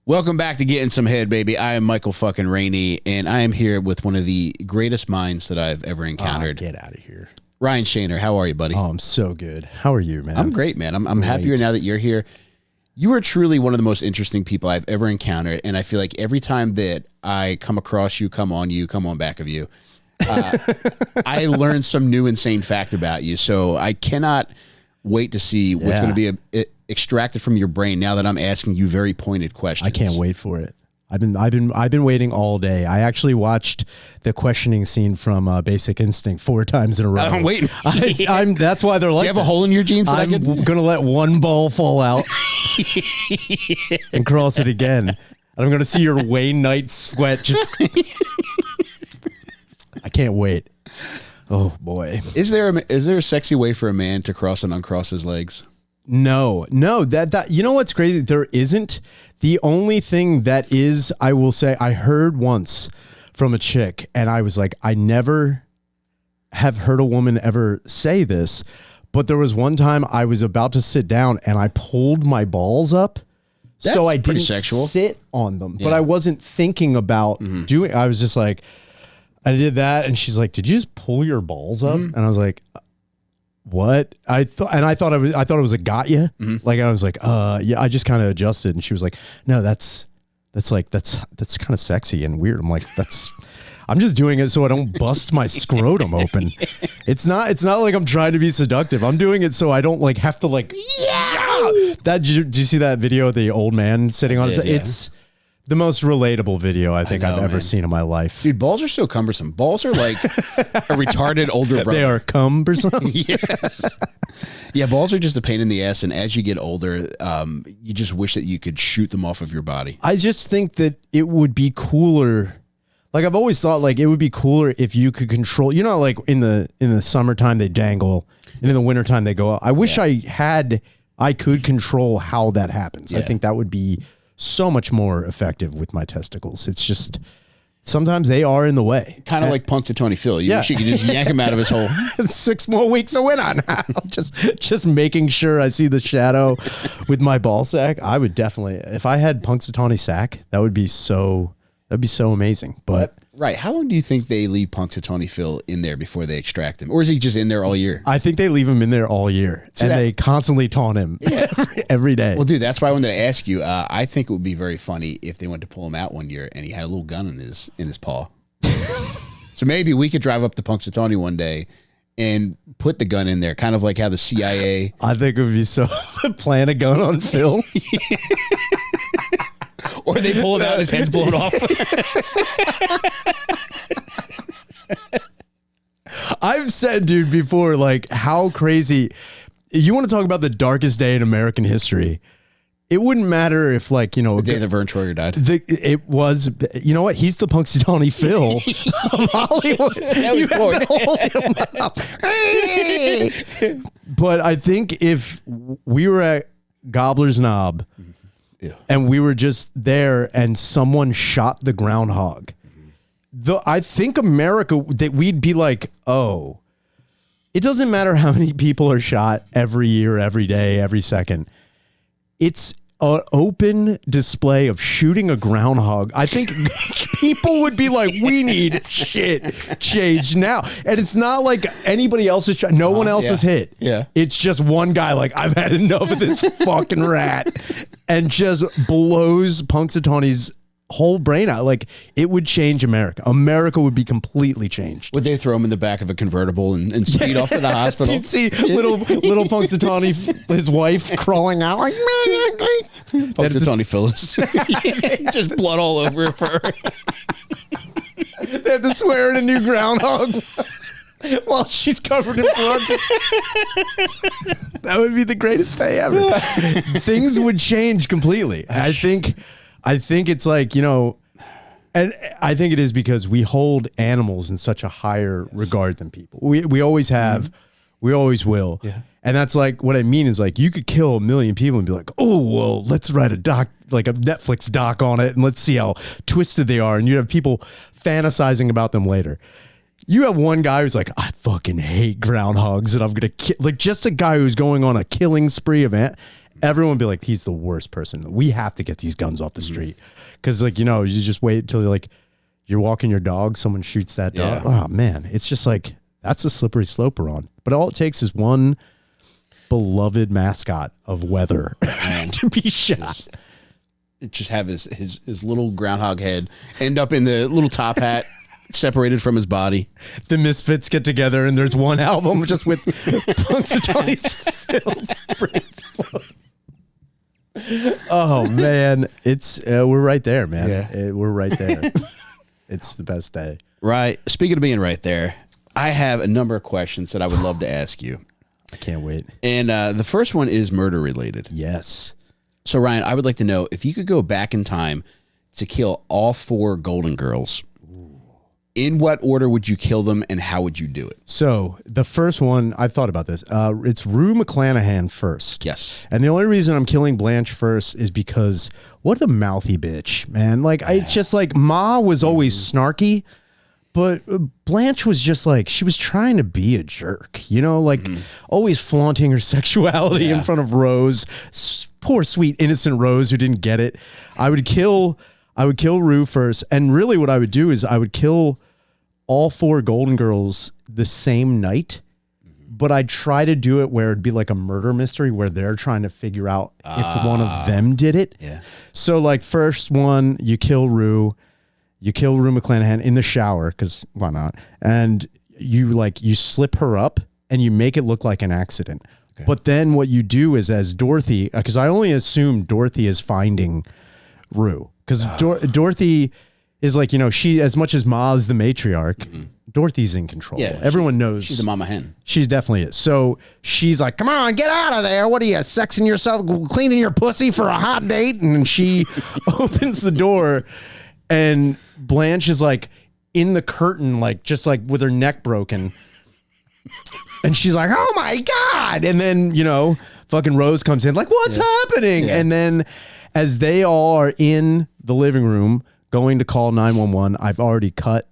Welcome back to Getting Some Head, baby. I am Michael fucking Rainey, and I am here with one of the greatest minds that I've ever encountered. Get out of here. Ryan Shaner, how are you, buddy? Oh, I'm so good. How are you, man? I'm great, man. I'm happier now that you're here. You are truly one of the most interesting people I've ever encountered, and I feel like every time that I come across you, come on back of you, I learn some new insane fact about you. So I cannot wait to see what's going to be extracted from your brain now that I'm asking you very pointed questions. I can't wait for it. I've been waiting all day. I actually watched the questioning scene from Basic Instinct 4 times in a row. I'm waiting. That's why they're like. Do you have a hole in your jeans? I'm gonna let one ball fall out and cross it again. And I'm gonna see your Wayne Knight sweat. Just, I can't wait. Oh boy. Is there a sexy way for a man to cross and uncross his legs? No. That you know what's crazy? There isn't. The only thing that is, I will say, I heard once from a chick, and I was like, I never have heard a woman ever say this, but there was one time I was about to sit down and I pulled my balls up. So I didn't sit on them, but I wasn't thinking about doing. I was just like, I did that, and she's like, "Did you just pull your balls up?" And I was like, "What?" I thought it was a got ya. Like I was like, yeah, I just kind of adjusted, and she was like, "No, that's kind of sexy and weird." I'm like, I'm just doing it so I don't bust my scrotum open. It's not like I'm trying to be seductive. I'm doing it so I don't like have to like. Yeah. Did you see that video of the old man sitting on it? Yeah. It's the most relatable video I think I've ever seen in my life. Dude, balls are so cumbersome. Balls are like a retarded older brother. They are cumbersome. Yes. Yeah, balls are just a pain in the ass, and as you get older, you just wish that you could shoot them off of your body. I just think that it would be cooler. Like I've always thought, like it would be cooler if you could control. You know, like in the summertime they dangle, and in the wintertime they go out. I wish I could control how that happens. Yeah. I think that would be so much more effective with my testicles. It's just sometimes they are in the way. Kind of like Punxsutawney Phil. You wish you could just yank him out of his hole. 6 more weeks of winter now. just making sure I see the shadow with my ball sack. I would definitely, if I had Punxsutawney sack, that'd be so amazing. But right, how long do you think they leave Punxsutawney Phil in there before they extract him, or is he just in there all year? I think they leave him in there all year, and they constantly taunt him every day. Well, dude, that's why I wanted to ask you. I think it would be very funny if they went to pull him out one year and he had a little gun in his paw. So maybe we could drive up to Punxsutawney one day and put the gun in there, kind of like how the CIA. I think it would be so plant a gun on Phil. Or they pull him out and his head's blown off. I've said, dude, before, like how crazy. You want to talk about the darkest day in American history? It wouldn't matter if, like, you know, the day that Vern Troyer died. It was, you know what? He's the Punxsutawney Phil of Hollywood. You have to hold him up. But I think if we were at Gobbler's Knob, and we were just there and someone shot the groundhog, I think America, that we'd be like, oh, it doesn't matter how many people are shot every year, every day, every second. It's an open display of shooting a groundhog. I think people would be like, we need shit changed now. And it's not like anybody else is shot. No one else is hit. Yeah. It's just one guy like, I've had enough of this fucking rat, and just blows Punxsutawney's whole brain out. Like, it would change America. America would be completely changed. Would they throw him in the back of a convertible and speed off to the hospital? You'd see little Punxsutawney, his wife, crawling out like, Punxsutawney Phyllis. Just blood all over her fur. They have to swear in a new groundhog while she's covered in blood. That would be the greatest day ever. Things would change completely. I think it's like, you know, and I think it is because we hold animals in such a higher regard than people. We always have, we always will. Yeah. And that's like, what I mean is, like, you could kill 1 million people and be like, oh, well, let's write a doc, like a Netflix doc on it, and let's see how twisted they are. And you have people fantasizing about them later. You have one guy who's like, I fucking hate groundhogs, and I'm going to kill, like, just a guy who's going on a killing spree of everyone would be like, he's the worst person. We have to get these guns off the street. Because, like, you know, you just wait till you're walking your dog, someone shoots that dog. Oh, man. It's just like, that's a slippery slope we're on. But all it takes is one beloved mascot of weather to be shot. Just have his little groundhog head end up in the little top hat separated from his body. The Misfits get together and there's one album just with Punxsutawney Phil's. Oh man, it's we're right there, man. Yeah. We're right there. It's the best day. Right. Speaking of being right there, I have a number of questions that I would love to ask you. I can't wait. And the first one is murder related. Yes. So, Ryan, I would like to know if you could go back in time to kill all 4 Golden Girls, in what order would you kill them and how would you do it? So the first one, I've thought about this. It's Rue McClanahan first. Yes. And the only reason I'm killing Blanche first is because what a mouthy bitch, man. Like, I just like, Ma was always snarky, but Blanche was just like, she was trying to be a jerk, you know, like always flaunting her sexuality in front of Rose. Poor, sweet, innocent Rose who didn't get it. I would kill Rue first. And really what I would do is I would kill all 4 Golden Girls the same night, but I'd try to do it where it'd be like a murder mystery where they're trying to figure out if one of them did it. Yeah. So like first one, you kill Rue McClanahan in the shower, because why not? And you slip her up and you make it look like an accident. Okay. But then what you do is, as Dorothy, because I only assume Dorothy is finding Rue, because Dorothy is like, you know, she, as much as Ma is the matriarch, Dorothy's in control. Yeah, everyone knows she's a mama hen. She definitely is. So she's like, come on, get out of there. What are you, sexing yourself, cleaning your pussy for a hot date? And she opens the door and Blanche is like in the curtain, like just like with her neck broken. And she's like, oh my God. And then, you know, fucking Rose comes in like, what's happening? Yeah. And then as they all are in the living room going to call 911, I've already cut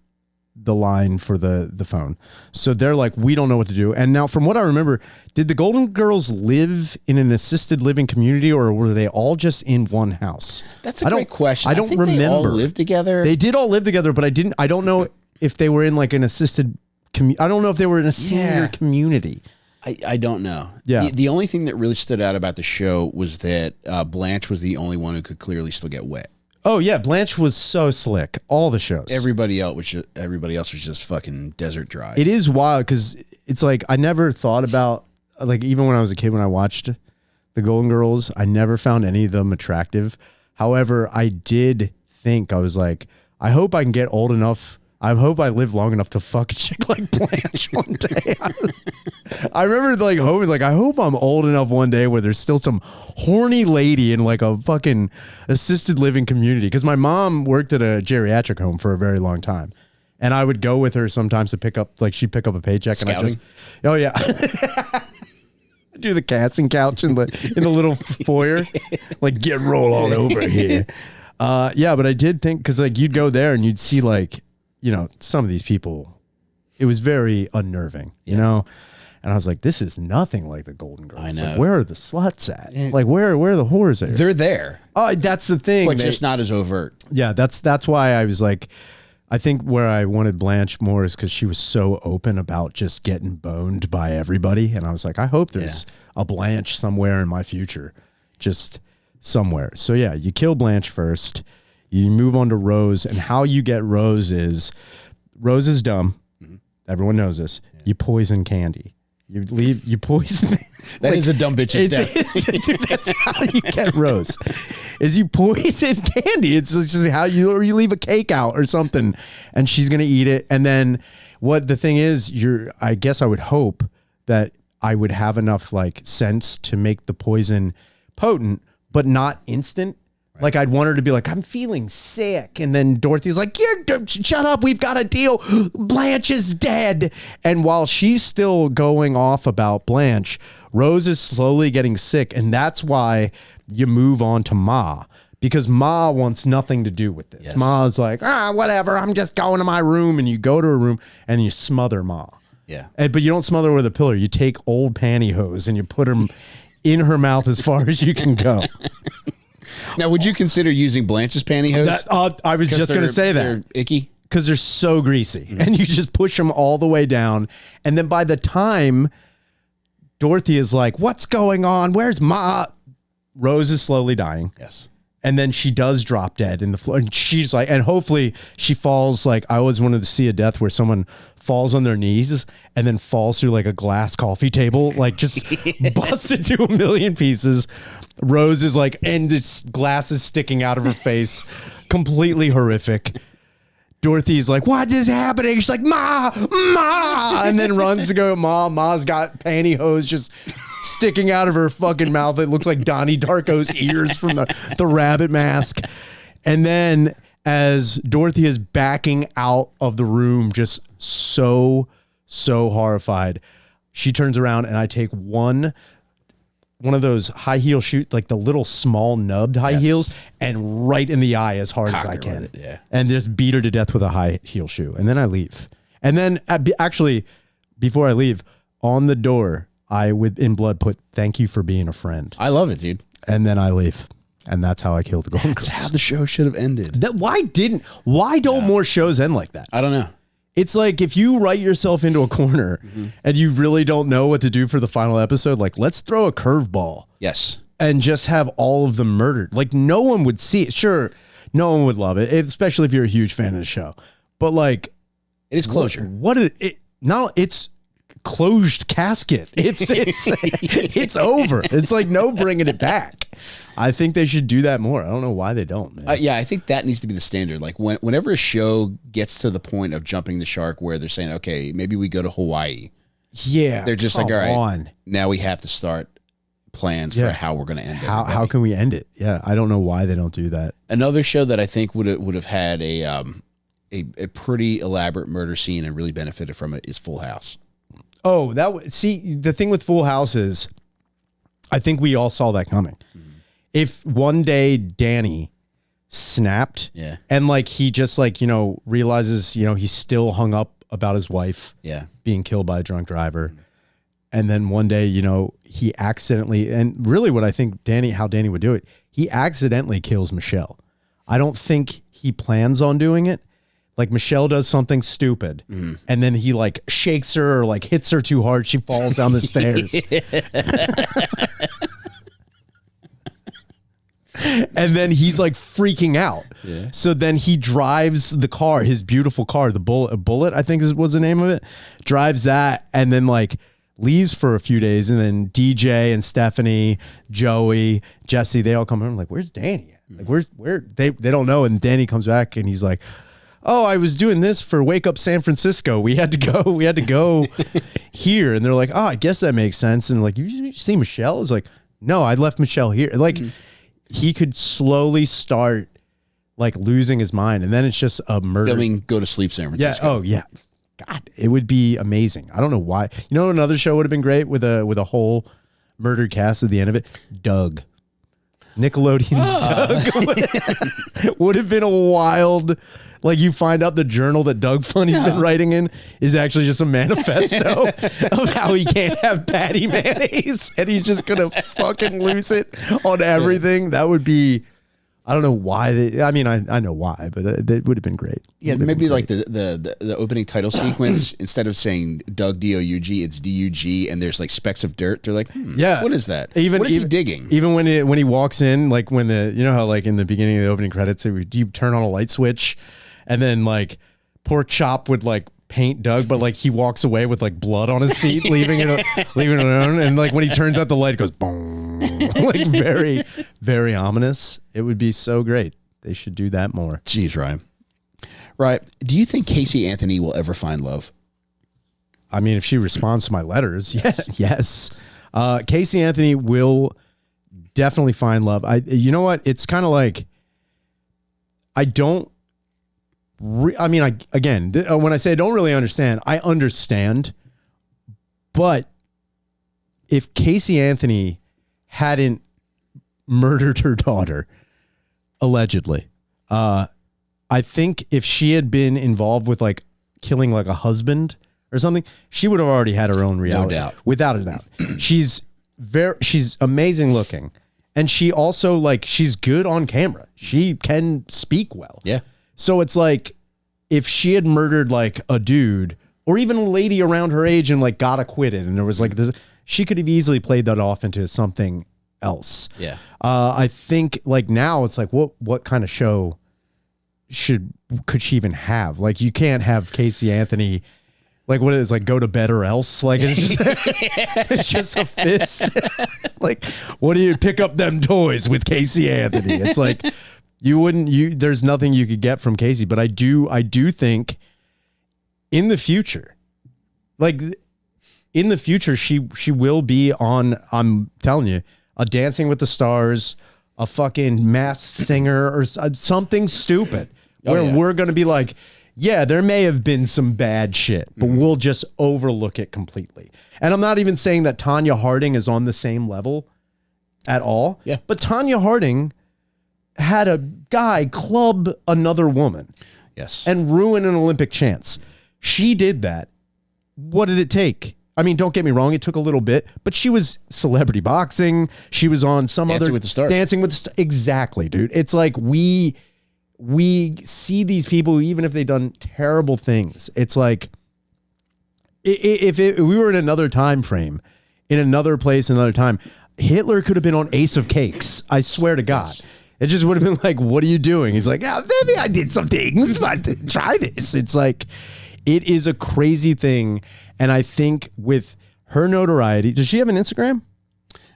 the line for the phone. So they're like, we don't know what to do. And now from what I remember, did the Golden Girls live in an assisted living community or were they all just in one house? That's a great question. I don't remember. They all lived together. They did all live together, but I don't know if they were in like an assisted I don't know if they were in a senior community. I don't know. Yeah. The only thing that really stood out about the show was that Blanche was the only one who could clearly still get wet. Oh yeah, Blanche was so slick. All the shows. Everybody else was just fucking desert dry. It is wild because it's like I never thought about, like, even when I was a kid when I watched the Golden Girls, I never found any of them attractive. However, I did think, I was like, I hope I can get old enough. I hope I live long enough to fuck a chick like Blanche one day. I remember like hoping, like, I hope I'm old enough one day where there's still some horny lady in like a fucking assisted living community. Because my mom worked at a geriatric home for a very long time. And I would go with her sometimes to pick up, like she'd pick up a paycheck. Scouting? And oh yeah. Do the casting couch in the little foyer. Like, get roll on over here. Yeah, but I did think, because like you'd go there and you'd see like, you know, some of these people, it was very unnerving, you know? And I was like, this is nothing like the Golden Girls. I know. Like, where are the sluts at? Like, where are the whores at? They're there. Oh, that's the thing. But just not as overt. Yeah, that's why I was like, I think where I wanted Blanche more is because she was so open about just getting boned by everybody. And I was like, I hope there's a Blanche somewhere in my future. Just somewhere. So yeah, you kill Blanche first. You move on to Rose, and how you get Rose is dumb. Mm-hmm. Everyone knows this. Yeah. You poison Candy. You poison. That like, is a dumb bitch's death. Dude, that's how you get Rose. Is you poison Candy. It's just how you leave a cake out or something, and she's gonna eat it. And then what the thing is, I guess I would hope that I would have enough like sense to make the poison potent, but not instant. Right. Like I'd want her to be like, I'm feeling sick. And then Dorothy's like, shut up. We've got a deal. Blanche is dead. And while she's still going off about Blanche, Rose is slowly getting sick. And that's why you move on to Ma, because Ma wants nothing to do with this. Yes. Ma's like, whatever. I'm just going to my room. And you go to her room and you smother Ma. Yeah. But you don't smother her with a pillow. You take old pantyhose and you put them in her mouth as far as you can go. Now, would you consider using Blanche's pantyhose? I was just going to say that. They're icky. Because they're so greasy. And you just push them all the way down. And then by the time Dorothy is like, what's going on? Where's Ma? Rose is slowly dying. Yes. And then she does drop dead in the floor. And she's like, and hopefully she falls like, I always wanted to see a death where someone falls on their knees and then falls through like a glass coffee table, like just busts into a million pieces. Rose is like, and it's glasses sticking out of her face. Completely horrific. Dorothy's like, what is happening? She's like, Ma, and then runs to go, Ma. Ma's got pantyhose just sticking out of her fucking mouth. It looks like Donnie Darko's ears from the rabbit mask. And then as Dorothy is backing out of the room, just so horrified, she turns around and I take one of those high heel shoes, like the little small nubbed high heels, and right in the eye as hard as I can. And just beat her to death with a high heel shoe. And then I leave. And then actually, before I leave, on the door, I, in blood, put, thank you for being a friend. I love it, dude. And then I leave. And that's how I killed the Golden Girls. That's how the show should have ended. Why don't more shows end like that? I don't know. It's like if you write yourself into a corner and you really don't know what to do for the final episode, like let's throw a curveball. Yes. And just have all of them murdered. Like no one would see it. Sure, no one would love it, especially if you're a huge fan of the show. But like, it is closure. It's closed casket. It's over. It's like no bringing it back. I think they should do that more. I don't know why they don't, man. Yeah, I think that needs to be the standard. Like whenever a show gets to the point of jumping the shark where they're saying, okay, maybe we go to Hawaii. Yeah. They're just like, all right, now we have to start plans for how we're going to end it. How can we end it? Yeah, I don't know why they don't do that. Another show that I think would have had a pretty elaborate murder scene and really benefited from it is Full House. Oh, see, the thing with Full House is, I think we all saw that coming. If one day Danny snapped, and like he just like realizes he's still hung up about his wife, being killed by a drunk driver, and then one day he accidentally, and really what I think how Danny would do it, he accidentally kills Michelle. I don't think he plans on doing it. Like Michelle does something stupid and then he like shakes her or like hits her too hard. She falls down the stairs. And then he's like freaking out. Yeah. So then he drives the car, his beautiful car, the Bullet, I think was the name of it. Drives that and then like leaves for a few days. And then DJ and Stephanie, Joey, Jesse, they all come home like, where's Danny? Like where they don't know. And Danny comes back and he's like, oh, I was doing this for Wake Up San Francisco. We had to go here. And they're like, oh, I guess that makes sense. And like, you see Michelle? It's like, no, I left Michelle here. Like he could slowly start like losing his mind. And then it's just a murder. Filming Go to Sleep San Francisco. Yeah. Oh yeah. God, it would be amazing. I don't know why. Another show would have been great with a whole murdered cast at the end of it. Doug. Nickelodeon's Doug would have been a wild. Like you find out the journal that Doug Funny's been writing in is actually just a manifesto of how he can't have patty mayonnaise and he's just gonna fucking lose it on everything. That would be, I don't know why. I know why, but that would have been great. Yeah, maybe like the opening title sequence, instead of saying Doug D-O-U-G, it's D-U-G, and there's like specks of dirt. They're like, what is that? What is he digging? Even when he walks in, like when how like in the beginning of the opening credits, you turn on a light switch, and then like Pork Chop would like paint Doug, but like he walks away with like blood on his feet, leaving it alone, and like when he turns out the light, it goes boom, like very, very ominous. It would be so great. They should do that more. Jeez, Ryan. Right. Do you think Casey Anthony will ever find love? I mean, if she responds to my letters, yes. Casey Anthony will definitely find love. You know what? It's kind of like, when I say I don't really understand, I understand. But if Casey Anthony hadn't murdered her daughter, allegedly, I think if she had been involved with like killing like a husband or something, she would have already had her own reality. No doubt. Without a doubt. She's she's amazing looking. And she also like, she's good on camera. She can speak well. Yeah. So it's like, if she had murdered like a dude or even a lady around her age and like got acquitted and there was like this, she could have easily played that off into something else. Yeah. I think like now it's like, what kind of show could she even have? Like, you can't have Casey Anthony, like what it is, like go to bed or else. Like it's just, it's just a fist. Like, what do you pick up them toys with Casey Anthony? It's like, there's nothing you could get from Casey, but I do think in the future, like in the future, she will be on, I'm telling you, a Dancing with the Stars, a fucking Masked Singer or something stupid where we're going to be like, yeah, there may have been some bad shit, but we'll just overlook it completely. And I'm not even saying that Tanya Harding is on the same level at all. Yeah. But Tanya Harding had a guy club another woman. Yes. And ruin an Olympic chance. She did that. What did it take? I mean, don't get me wrong, it took a little bit, but she was celebrity boxing. She was on some Dancing other with the Stars. Dancing with the Stars. Exactly, dude. It's like we see these people, even if they've done terrible things. It's like if we were in another time frame, in another place, another time, Hitler could have been on Ace of Cakes. I swear to God. Yes. It just would have been like, what are you doing? He's like, maybe I did some things, but try this. It's like, it is a crazy thing. And I think with her notoriety, does she have an Instagram?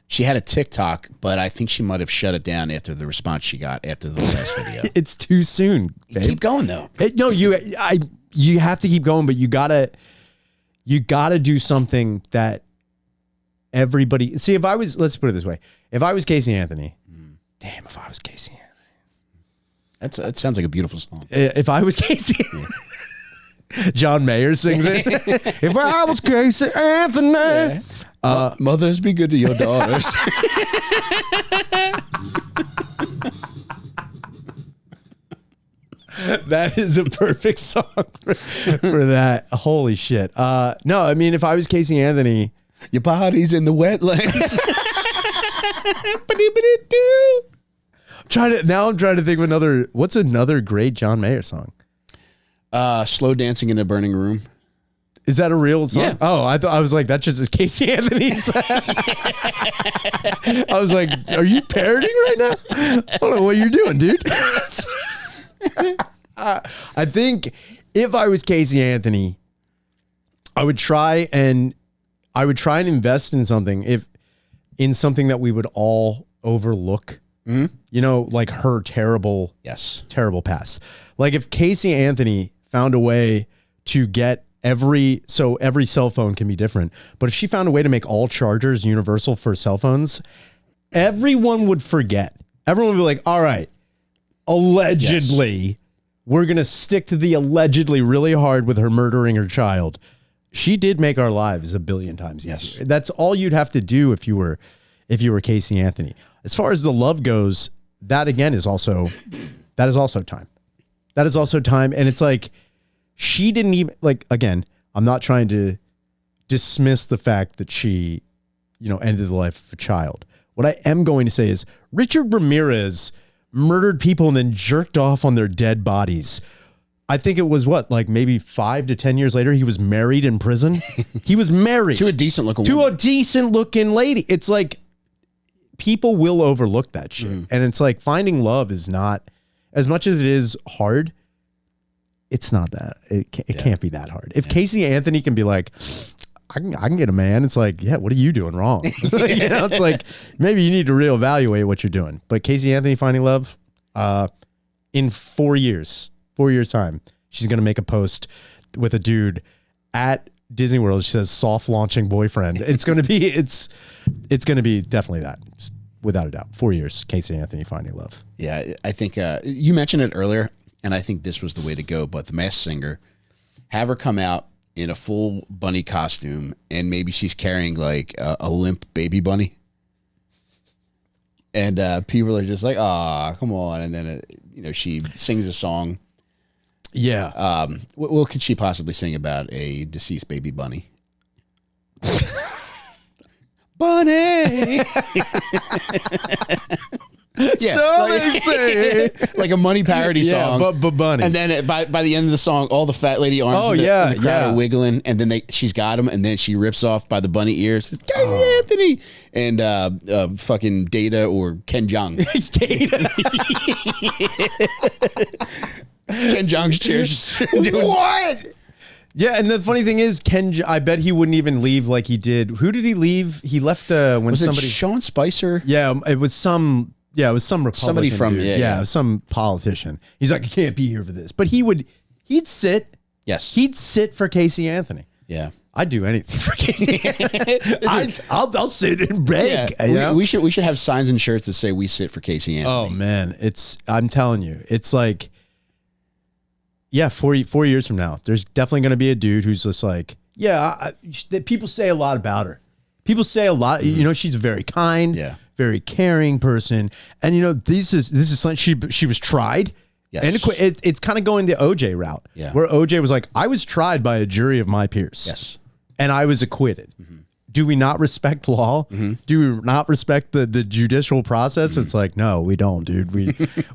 She had a TikTok, but I think she might have shut it down after the response she got after the last video. It's too soon. Babe. Keep going though. No, you have to keep going, but you gotta do something that everybody see. Let's put it this way. If I was Casey Anthony, damn, if I was Casey Anthony. That sounds like a beautiful song. If I was Casey, John Mayer sings it. If I was Casey Anthony. Yeah. Mothers, be good to your daughters. That is a perfect song for that. Holy shit. No, I mean, if I was Casey Anthony. Your body's in the wetlands. I'm trying to think of what's another great John Mayer song? Slow Dancing in a Burning Room. Is that a real song? Yeah. Oh, I was like, that just is Casey Anthony's. I was like, are you parroting right now? I don't know what you're doing, dude. I think if I was Casey Anthony, I would try and invest in something that we would all overlook. Mm-hmm. You know, like her terrible past. Like if Casey Anthony found a way to get every cell phone can be different, but if she found a way to make all chargers universal for cell phones, everyone would forget. Everyone would be like, all right, allegedly, we're going to stick to the allegedly really hard with her murdering her child. She did make our lives a billion times easier. Yes. That's all you'd have to do if you were Casey Anthony. As far as the love goes, that again is also time. That is also time. And it's like, she didn't even, like, again, I'm not trying to dismiss the fact that she, ended the life of a child. What I am going to say is Richard Ramirez murdered people and then jerked off on their dead bodies. I think it was maybe 5 to 10 years later, he was married in prison. He was married to a decent looking lady. It's like, people will overlook that shit. And it's like, finding love is not, as much as it is hard, it's not that. It can't be that hard. If Casey Anthony can be like, I can get a man, it's like, yeah, what are you doing wrong? It's like, maybe you need to reevaluate what you're doing. But Casey Anthony finding love, in 4 years time, she's going to make a post with a dude at Disney World. She says soft launching boyfriend. It's going to be definitely that. Just without a doubt. 4 years, Casey Anthony finding love. Yeah. I think, you mentioned it earlier, and I think this was the way to go, but the Masked Singer, have her come out in a full bunny costume, and maybe she's carrying like a limp baby bunny. And people are just like, come on. And then, she sings a song. Yeah. What could she possibly sing about a deceased baby bunny? Bunny. Yeah, So they say. like a Money parody song. but Bunny. And then by the end of the song, all the fat lady arms in the crowd are wiggling, and then she's got him, and then she rips off by the bunny ears. Casey Anthony and fucking Data or Ken Jeong. Data. Ken Jeong's chair. What? Yeah, and the funny thing is, I bet he wouldn't even leave like he did. Who did he leave? He left when was somebody. it Sean Spicer? Yeah, it was some. Yeah, it was some Republican. Somebody from dude. yeah, some politician. He's like, I can't be here for this, but he'd sit. Yes, he'd sit for Casey Anthony. Yeah, I'd do anything for Casey. I'll sit and beg. Yeah. You know? We should have signs and shirts that say we sit for Casey Anthony. Oh man, I'm telling you, it's like, yeah, 4 years from now, there's definitely going to be a dude who's just like, yeah, people say a lot about her. People say a lot. You know, she's very kind, very caring person, and you know, this is something she was tried. Yes. And it's kind of going the OJ route, where OJ was like, I was tried by a jury of my peers. Yes. And I was acquitted. Mm-hmm. Do we not respect law? Mm-hmm. Do we not respect the judicial process? Mm-hmm. It's like, no, we don't, dude.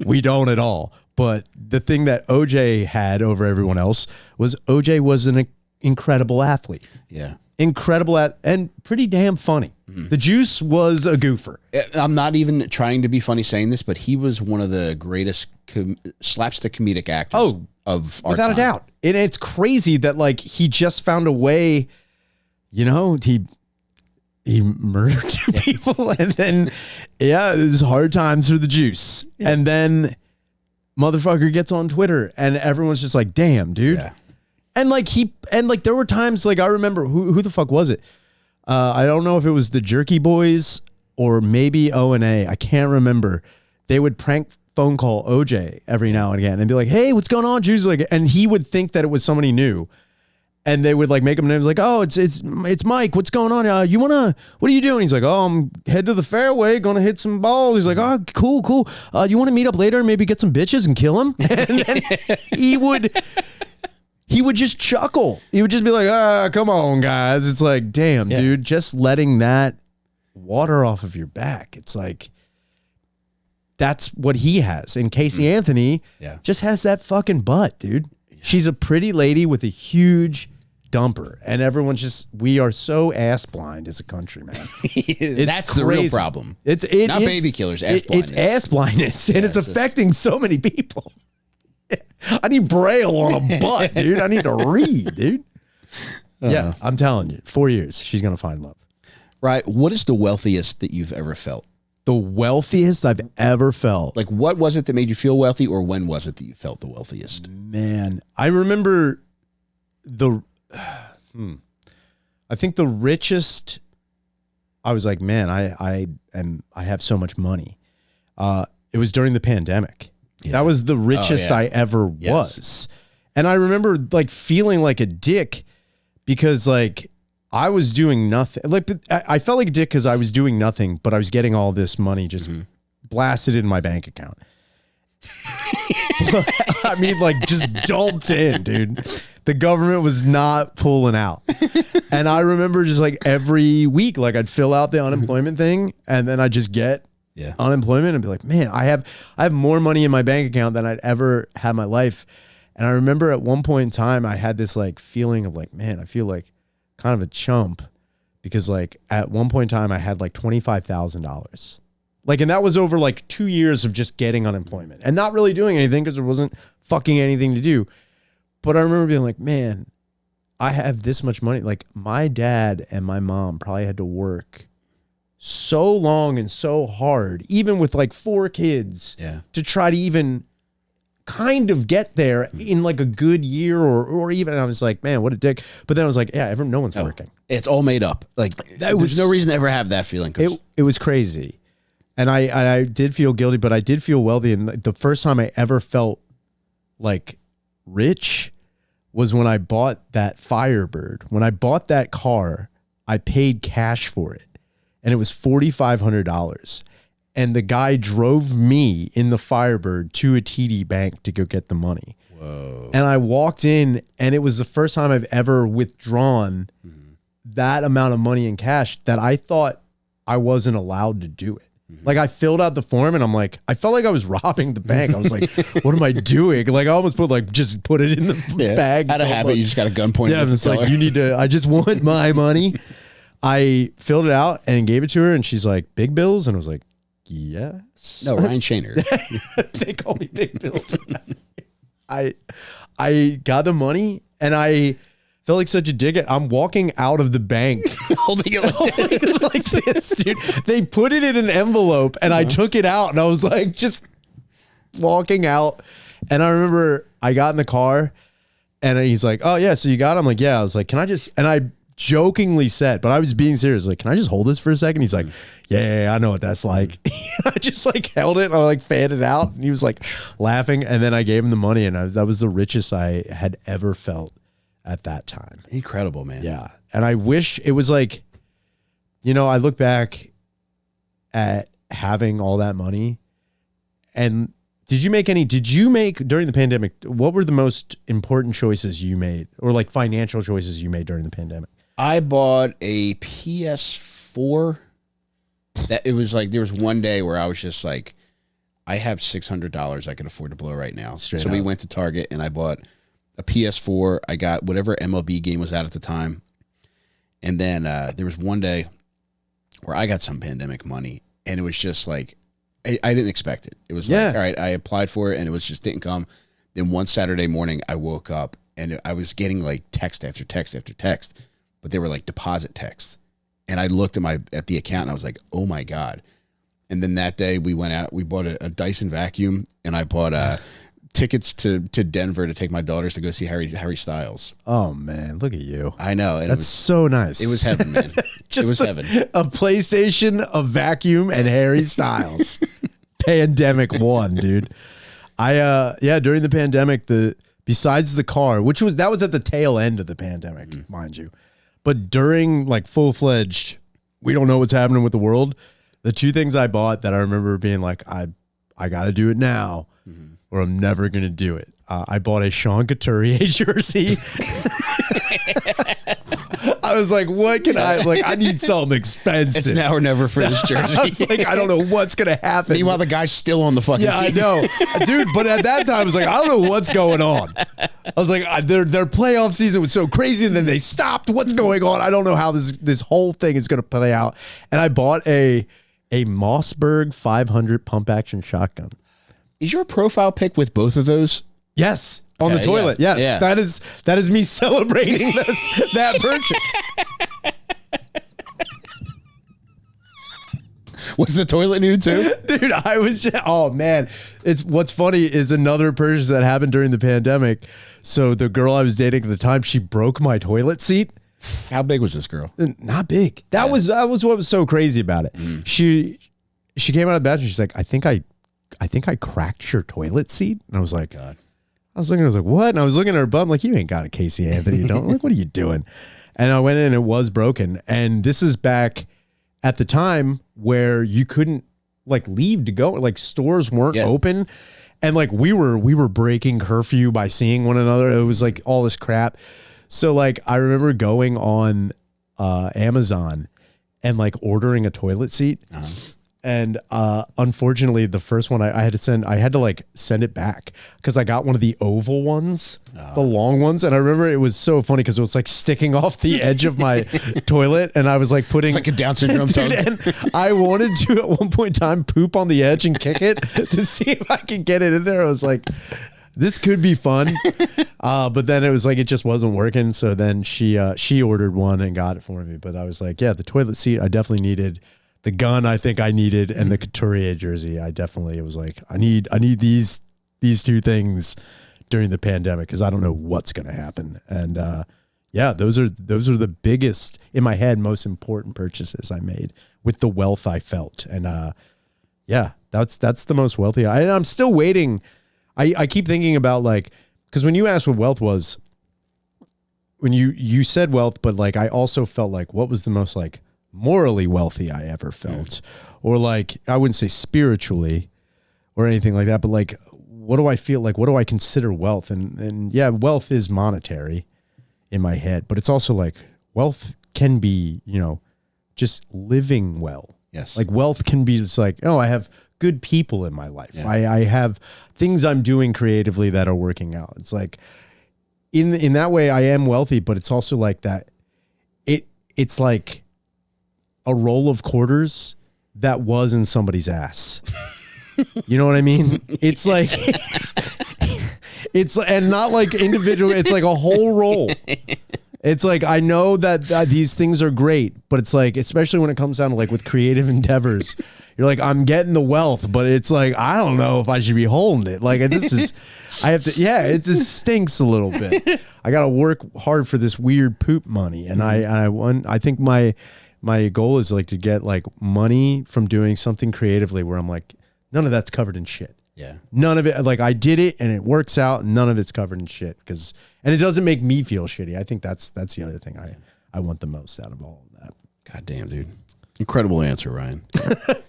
We don't at all. But the thing that OJ had over everyone else was OJ was an incredible athlete. Yeah. Incredible and pretty damn funny. Mm-hmm. The Juice was a goofer. I'm not even trying to be funny saying this, but he was one of the greatest slapstick comedic actors of our without time. A doubt. And it's crazy that like he just found a way, you know, he murdered two people and then it was hard times for the Juice. Yeah. And then motherfucker gets on Twitter and everyone's just like, damn, dude. Yeah. And like there were times like I remember who the fuck was it? I don't know if it was the Jerky Boys or maybe O&A. I can't remember. They would prank phone call OJ every now and again and be like, "Hey, what's going on, Juice?" Like, and he would think that it was somebody new, and they would like make him names like, "Oh, it's Mike. What's going on? What are you doing?" He's like, "Oh, I'm head to the fairway, gonna hit some balls." He's like, "Oh, cool. You want to meet up later and maybe get some bitches and kill him?" And then he would just chuckle. He would just be like, come on, guys. It's like, damn, dude, just letting that water off of your back. It's like, that's what he has. And Casey Anthony just has that fucking butt, dude. Yeah. She's a pretty lady with a huge dumper. And everyone's just, we are so ass blind as a country, man. That's the real problem. Not baby killers, ass blindness. It's ass blindness. And it's affecting so many people. I need Braille on a butt, dude. I need to read, dude. Yeah, I'm telling you, 4 years, she's going to find love. Right. What is the wealthiest that you've ever felt? The wealthiest I've ever felt. Like, what was it that made you feel wealthy, or when was it that you felt the wealthiest? Man, I remember I think the richest, I was like, man, I have so much money. It was during the pandemic. Yeah. That was the richest I ever was. And I remember like feeling like a dick because like I was doing nothing. Like I felt like a dick because I was doing nothing, but I was getting all this money just blasted in my bank account. I mean, like just dumped in, dude. The government was not pulling out. And I remember just like every week, like I'd fill out the unemployment thing and then I'd just get unemployment and be like, man, I have more money in my bank account than I'd ever had in my life. And I remember at one point in time, I had this like feeling of like, man, I feel like kind of a chump because like at one point in time, I had like $25,000. Like, and that was over like 2 years of just getting unemployment and not really doing anything because there wasn't fucking anything to do. But I remember being like, man, I have this much money. Like my dad and my mom probably had to work so long and so hard, even with like 4 kids, to try to even kind of get there in like a good year or even. I was like, man, what a dick. But then I was like, yeah, no one's working. It's all made up. Like there's no reason to ever have that feeling. It was crazy. And I did feel guilty, but I did feel wealthy. And the first time I ever felt like rich was when I bought that Firebird. When I bought that car, I paid cash for it. And it was $4,500. And the guy drove me in the Firebird to a TD Bank to go get the money. Whoa. And I walked in, and it was the first time I've ever withdrawn that amount of money in cash that I thought I wasn't allowed to do it. Like I filled out the form and I'm like, I felt like I was robbing the bank. I was like, what am I doing? Like I almost put it in the bag. Out of habit, you just got a gun pointed at the it's teller. like, you need to, I just want my money. I filled it out and gave it to her and she's like, big bills? And I was like, yes. No, Ryan Shaner. They call me Big Bills. I got the money and I felt like such a dickhead. I'm walking out of the bank Holding it like this, dude. They put it in an envelope and I took it out and I was like just walking out. And I remember I got in the car and he's like, oh yeah, so you got it? I'm like, yeah. I was like, can I just, and I jokingly said, but I was being serious, like, can I just hold this for a second? He's like, yeah, I know what that's like. I just like held it and I like fanned it out and he was like laughing. And then I gave him the money and that was the richest I had ever felt at that time. Incredible, man. Yeah. And I wish it was like, I look back at having all that money and did you make during the pandemic, what were the most important choices you made or like financial choices you made during the pandemic? I bought a PS4. That it was like there was one day where I was just like, I have $600 I can afford to blow right now. Straight so up. we went to Target and I bought a PS4. I got whatever MLB game was out at the time. And then there was one day where I got some pandemic money and it was just like, I didn't expect it. It was like, all right, I applied for it and it was just didn't come. Then one Saturday morning I woke up and I was getting like text after text after text, but they were like deposit texts. And I looked at the account and I was like, oh my God. And then that day we went out, we bought a Dyson vacuum and I bought tickets to Denver to take my daughters to go see Harry Styles. Oh man, look at you. I know. And That's so nice. It was heaven, man. It was heaven. A PlayStation, a vacuum, and Harry Styles. Pandemic one, dude. During the pandemic, besides the car, that was at the tail end of the pandemic, mind you. But during like full-fledged, we don't know what's happening with the world. The two things I bought that I remember being like, I got to do it now or I'm never going to do it. I bought a Sean Couturier jersey. I was like, what can I need something expensive. It's now or never for this jersey. I was like, I don't know what's going to happen. Meanwhile, the guy's still on the fucking team. I know. Dude, but at that time, I was like, I don't know what's going on. I was like, their playoff season was so crazy and then they stopped. What's going on? I don't know how this whole thing is going to play out. And I bought a Mossberg 500 pump action shotgun. Is your profile pic with both of those? Yes. On the toilet. Yeah. Yes. Yeah. That is me celebrating that purchase. Was the toilet new too? Dude, I was oh man. What's funny is another purchase that happened during the pandemic. So the girl I was dating at the time, she broke my toilet seat. How big was this girl? Not big. That was what was so crazy about it. She came out of the bathroom, she's like, I think I cracked your toilet seat. And I was like, God. I was like, what? And I was looking at her butt. I'm like, you ain't got it, Casey Anthony. You don't. Like, what are you doing? And I went in and it was broken. And this is back at the time where you couldn't like leave to go. Like stores weren't open. And like we were breaking curfew by seeing one another. It was like all this crap. So like I remember going on Amazon and like ordering a toilet seat. And unfortunately, the first one I had to like send it back because I got one of the oval ones, the long ones. And I remember it was so funny because it was like sticking off the edge of my toilet. And I was like putting like a Down syndrome tongue. And I wanted to at one point in time poop on the edge and kick it to see if I could get it in there. I was like, this could be fun. But then it was like, it just wasn't working. So then she ordered one and got it for me. But I was like, yeah, the toilet seat I definitely needed. The gun I think I needed, and the Couturier jersey it was like I need these two things during the pandemic because I don't know what's going to happen. And those are the biggest in my head, most important purchases I made with the wealth I felt. And that's the most wealthy. I'm still waiting. I keep thinking about like because when you asked what wealth was, when you said wealth, but like I also felt like what was the most like morally wealthy I ever felt, or like, I wouldn't say spiritually or anything like that, but like, what do I feel like, what do I consider wealth? And yeah, wealth is monetary in my head, but it's also like wealth can be, just living well. Yes. Like wealth can be just like, oh, I have good people in my life. Yeah. I have things I'm doing creatively that are working out. It's like in that way I am wealthy, but it's also like that. It's like a roll of quarters that was in somebody's ass. You know what I mean? It's like, and not like individual, it's like a whole roll. It's like, I know that these things are great, but it's like, especially when it comes down to like with creative endeavors, you're like, I'm getting the wealth, but it's like, I don't know if I should be holding it. Like it just stinks a little bit. I got to work hard for this weird poop money. And I think my goal is like to get like money from doing something creatively where I'm like, none of that's covered in shit. Yeah. None of it, like I did it and it works out and none of it's covered in shit and it doesn't make me feel shitty. I think that's the other thing I want the most out of all of that. God damn, dude. Incredible answer, Ryan.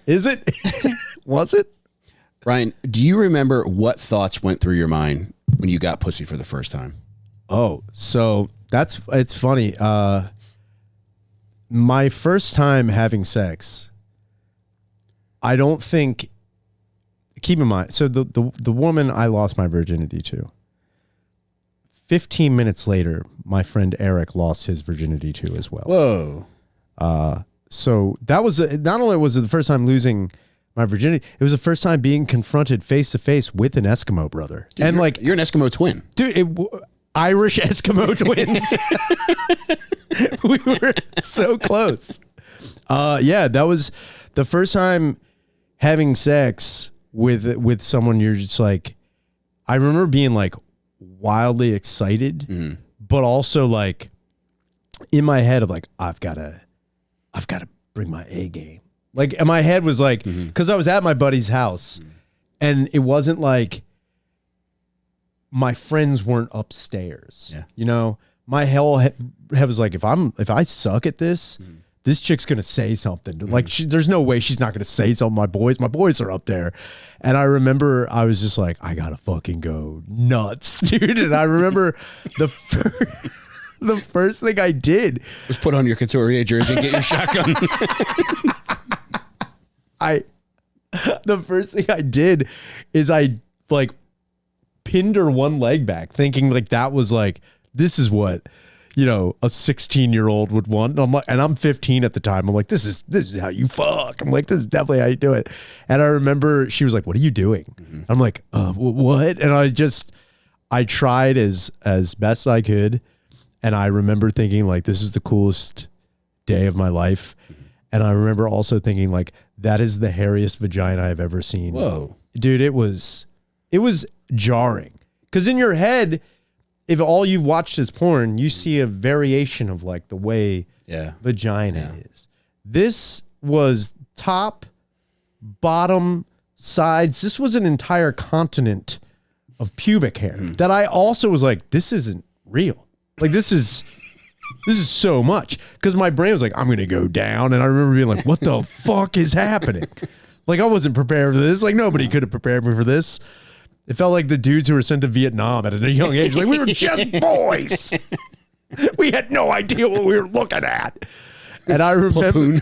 Is it? Was it? Ryan, do you remember what thoughts went through your mind when you got pussy for the first time? Oh, so it's funny. My first time having sex, I don't think, keep in mind, so the woman I lost my virginity to, 15 minutes later, my friend Eric lost his virginity to as well. Whoa. So that was, not only was it the first time losing my virginity, it was the first time being confronted face to face with an Eskimo brother. Dude, and you're an Eskimo twin. Dude, Irish Eskimo twins. We were so close. Yeah, that was the first time having sex with someone. You're just like, I remember being like wildly excited, but also like in my head of like, I've got to bring my A game. Like, and my head was like, because I was at my buddy's house, and it wasn't like my friends weren't upstairs. Yeah. You know, my whole head was like, if I suck at this, this chick's gonna say something. Like, there's no way she's not gonna say something. My boys are up there, and I remember I was just like, I gotta fucking go nuts, dude. And I remember the first thing I did was put on your Couturier jersey and get your shotgun. The first thing I did is I like pinned her one leg back, thinking like that was like, this is what, you know, a 16-year-old would want. And I'm like, and I'm 15 at the time. I'm like, this is how you fuck. I'm like, this is definitely how you do it. And I remember she was like, what are you doing? I'm like, what? And I tried as best I could. And I remember thinking like, this is the coolest day of my life. And I remember also thinking like, that is the hairiest vagina I've ever seen. Whoa. Dude, it was jarring. Because in your head, if all you've watched is porn, you see a variation of like the way vagina is. This was top, bottom, sides. This was an entire continent of pubic hair that I also was like, this isn't real. Like, this is so much. Because my brain was like, I'm going to go down. And I remember being like, what the fuck is happening? Like, I wasn't prepared for this. Like, nobody could have prepared me for this. It felt like the dudes who were sent to Vietnam at a young age. Like, we were just boys. We had no idea what we were looking at. And I remember...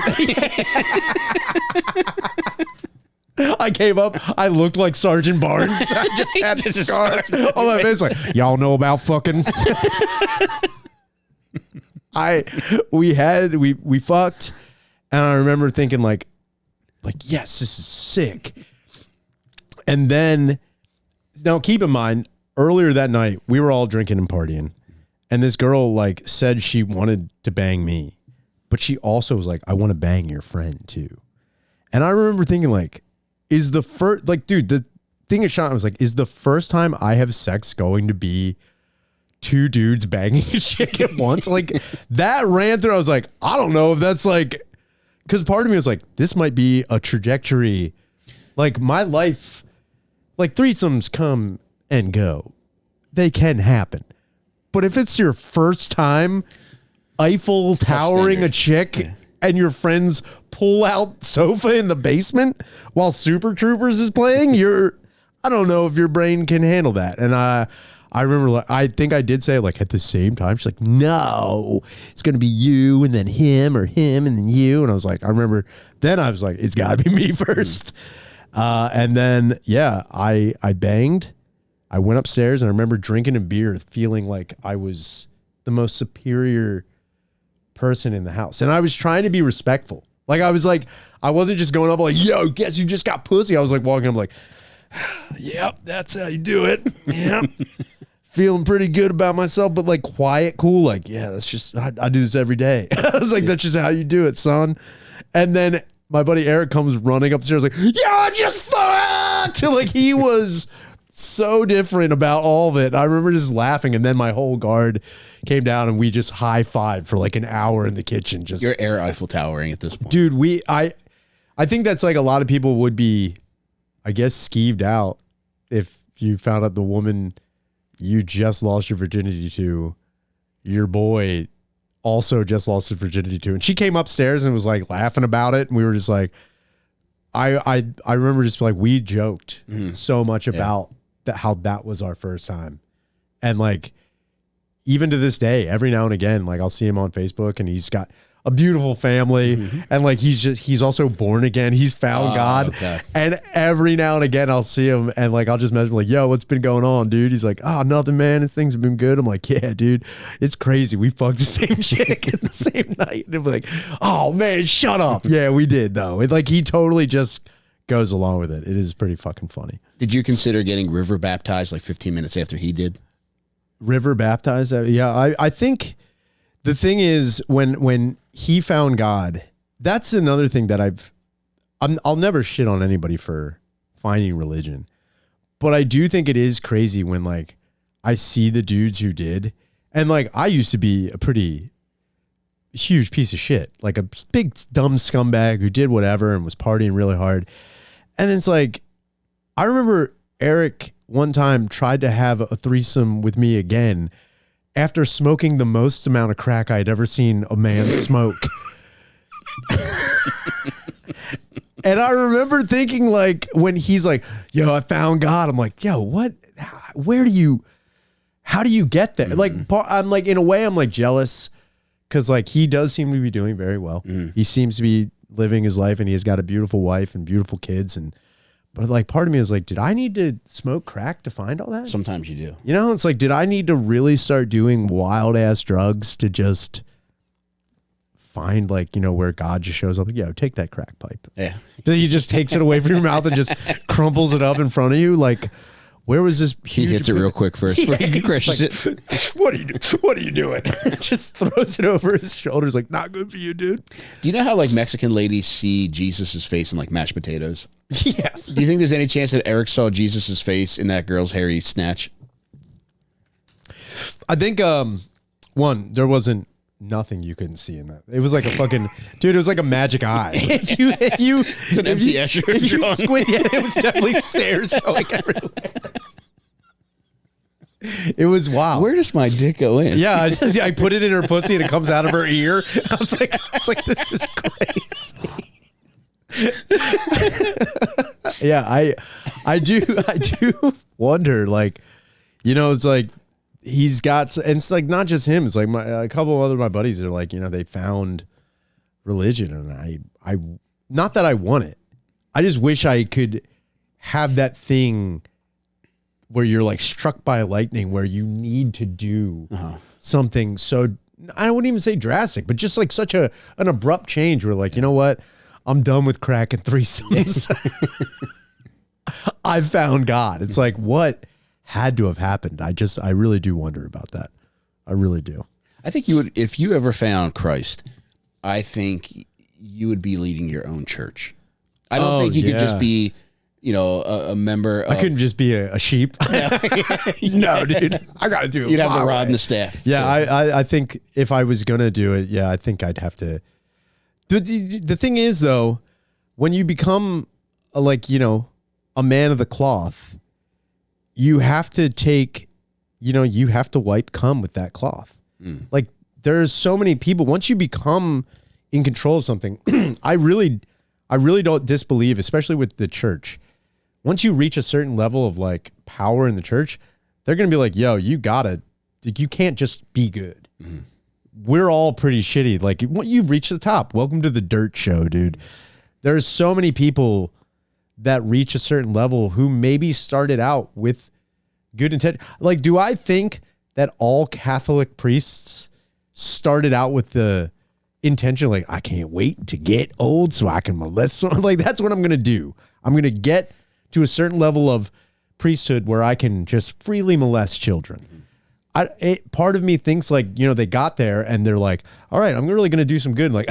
I came up, I looked like Sergeant Barnes. I just had a scar on my face. Like, y'all know about fucking... We fucked, and I remember thinking like, yes, this is sick. And then, now keep in mind, earlier that night, we were all drinking and partying, and this girl like said she wanted to bang me, but she also was like, I want to bang your friend too. And I remember thinking like, is the first, like, dude, the thing that shot, I was like, is the first time I have sex going to be two dudes banging a chick at once? Like, that ran through. I was like, I don't know if that's like, because part of me was like, this might be a trajectory. Like, my life, like, threesomes come and go. They can happen. But if it's your first time Eiffel towering a chick and your friends pull out sofa in the basement while Super Troopers is playing, I don't know if your brain can handle that. And I I remember, like, I think I did say, like, at the same time. She's like, no, it's going to be you and then him, or him and then you. And I was like, I remember then I was like, it's got to be me first. And then, yeah, I banged. I went upstairs and I remember drinking a beer, feeling like I was the most superior person in the house. And I was trying to be respectful. Like, I was like, I wasn't just going up like, yo, guess you just got pussy. I was like walking up like, yep, that's how you do it. Yep. Feeling pretty good about myself, but like quiet, cool. Like, yeah, that's just, I do this every day. I was like, that's just how you do it, son. And then my buddy Eric comes running upstairs like, yeah, I just fucked. Like, he was so different about all of it. I remember just laughing, and then my whole guard came down and we just high-fived for like an hour in the kitchen. Just, you're air Eiffel Towering at this point. Dude, I think that's like a lot of people would be, I guess, skeeved out if you found out the woman you just lost your virginity to, your boy also just lost his virginity to. And she came upstairs and was like laughing about it. And we were just like, I remember just like, we joked so much about that, how that was our first time. And like, even to this day, every now and again, like I'll see him on Facebook and he's got a beautiful family, and like he's also born again. He's found God. Okay. And every now and again I'll see him and like I'll just message him like, yo, what's been going on, dude? He's like, oh, nothing, man. Things have been good. I'm like, yeah, dude, it's crazy. We fucked the same chick in the same night. And I'm like, oh man, shut up. Yeah, we did though. It, like, he totally just goes along with it. It is pretty fucking funny. Did you consider getting river baptized like 15 minutes after he did? River baptized? Yeah, I think the thing is when he found God, that's another thing that I'll never shit on anybody for finding religion, but I do think it is crazy when like I see the dudes who did, and like I used to be a pretty huge piece of shit, like a big dumb scumbag who did whatever and was partying really hard. And it's like, I remember Eric one time tried to have a threesome with me again after smoking the most amount of crack I'd ever seen a man smoke. And I remember thinking, like, when he's like, yo, I found God. I'm like, yo, what? How do you get there? Like, I'm like, in a way, I'm like jealous because like he does seem to be doing very well. He seems to be living his life and he has got a beautiful wife and beautiful kids. But like part of me is like, did I need to smoke crack to find all that? Sometimes you do. You know, it's like, did I need to really start doing wild ass drugs to just find, like, you know, where God just shows up? Like, yo, take that crack pipe. Yeah. Then he just takes it away from your mouth and just crumples it up in front of you. Like, where was this? He hits it real quick first. Yeah, he crushes like, it. What are you doing? Just throws it over his shoulders. Like, not good for you, dude. Do you know how like Mexican ladies see Jesus's face in like mashed potatoes? Yeah. Do you think there's any chance that Eric saw Jesus's face in that girl's hairy snatch? I think there wasn't nothing you couldn't see in that. It was like a fucking dude. It was like a magic eye. If you it's an MC Escher. If you squint, yeah, it was definitely stairs going everywhere. It was wild. Where does my dick go in? Yeah, I put it in her pussy and it comes out of her ear. I was like, this is crazy. Yeah, I do wonder, like, you know, it's like he's got, and it's like not just him, it's like a couple of my buddies are like, you know, they found religion, and I not that I want it, I just wish I could have that thing where you're like struck by lightning, where you need to do something so, I wouldn't even say drastic, but just like such an abrupt change where like, you know what, I'm done with crack and threesomes. I found God. It's like, what had to have happened? I really do wonder about that. I really do. I think you would, if you ever found Christ, I think you would be leading your own church. I don't think you could just be, you know, a member. I couldn't just be a sheep. No, dude. I got to do it. You'd have the rod and the staff. Yeah, I think if I was going to do it, yeah, I think I'd have to. The thing is, though, when you become a man of the cloth, you have to take, you have to wipe cum with that cloth. Like, there's so many people, once you become in control of something, I really don't disbelieve, especially with the church. Once you reach a certain level of like power in the church, they're going to be like, yo, you can't just be good. Mm-hmm. We're all pretty shitty. Like, you've reached the top. Welcome to the dirt show, dude. There's so many people that reach a certain level who maybe started out with good intent. Like, do I think that all Catholic priests started out with the intention, like, I can't wait to get old so I can molest someone? Like, that's what I'm going to do. I'm going to get to a certain level of priesthood where I can just freely molest children. Part of me thinks, like, you know, they got there and they're like, all right, I'm really going to do some good. Like,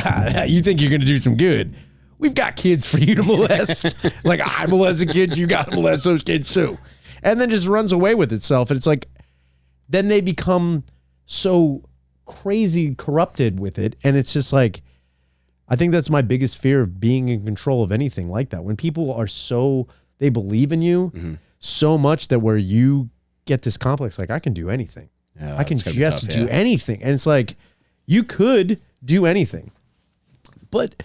you think you're going to do some good? We've got kids for you to molest. Like, I molest a kid, you got to molest those kids too. And then just runs away with itself. And it's like, then they become so crazy corrupted with it. And it's just like, I think that's my biggest fear of being in control of anything like that. When people are they believe in you so much that where you get this complex, like, I can do anything. Yeah, I can just do anything. And it's like, you could do anything, but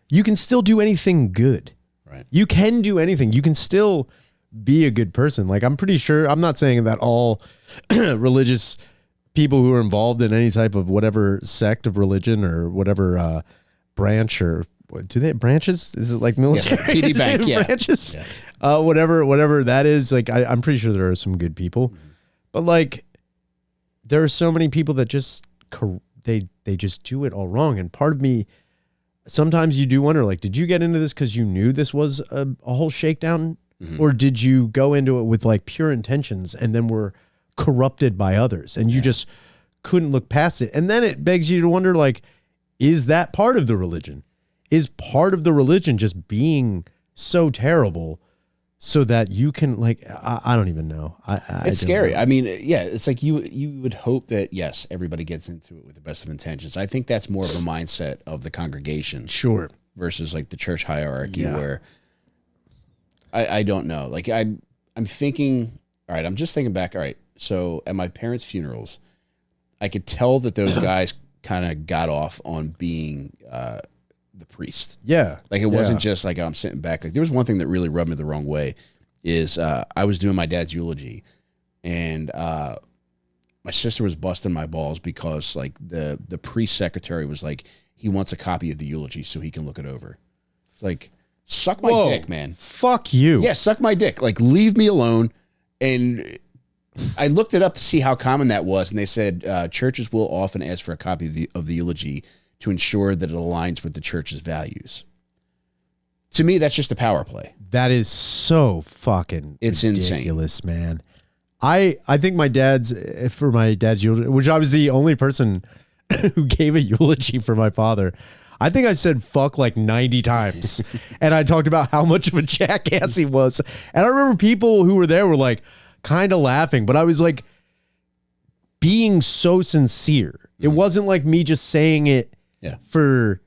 you can still do anything good. Right. You can do anything. You can still be a good person. Like, I'm pretty sure, I'm not saying that all religious people who are involved in any type of whatever sect of religion or whatever branch, or do they have branches? Is it like military? Yes, TD Bank, yeah. Branches? Yes. Whatever that is. Like, I'm pretty sure there are some good people, but like, there are so many people that just, they just do it all wrong. And part of me, sometimes you do wonder, like, did you get into this because you knew this was a whole shakedown? Or did you go into it with like pure intentions and then were corrupted by others and you just couldn't look past it? And then it begs you to wonder, like, is that part of the religion? Is part of the religion just being so terrible so that you can, like, I don't even know. It's scary. Know. I mean, yeah, it's like you would hope that, yes, everybody gets into it with the best of intentions. I think that's more of a mindset of the congregation. Sure. Versus like the church hierarchy where I don't know. Like, I'm thinking, all right, I'm just thinking back. All right. So at my parents' funerals, I could tell that those guys kind of got off on being the priest. Yeah. Like, it wasn't just like, I'm sitting back. Like, there was one thing that really rubbed me the wrong way is I was doing my dad's eulogy, and my sister was busting my balls because like the priest secretary was like, he wants a copy of the eulogy so he can look it over. It's like, suck my dick, man. Fuck you. Yeah, suck my dick. Like, leave me alone. And I looked it up to see how common that was, and they said churches will often ask for a copy of the eulogy to ensure that it aligns with the church's values. To me, that's just a power play. That is so fucking ridiculous, insane, man. I think my dad's eulogy, which I was the only person who gave a eulogy for my father, I think I said fuck like 90 times. And I talked about how much of a jackass he was. And I remember people who were there were like kind of laughing, but I was like being so sincere. It wasn't like me just saying it for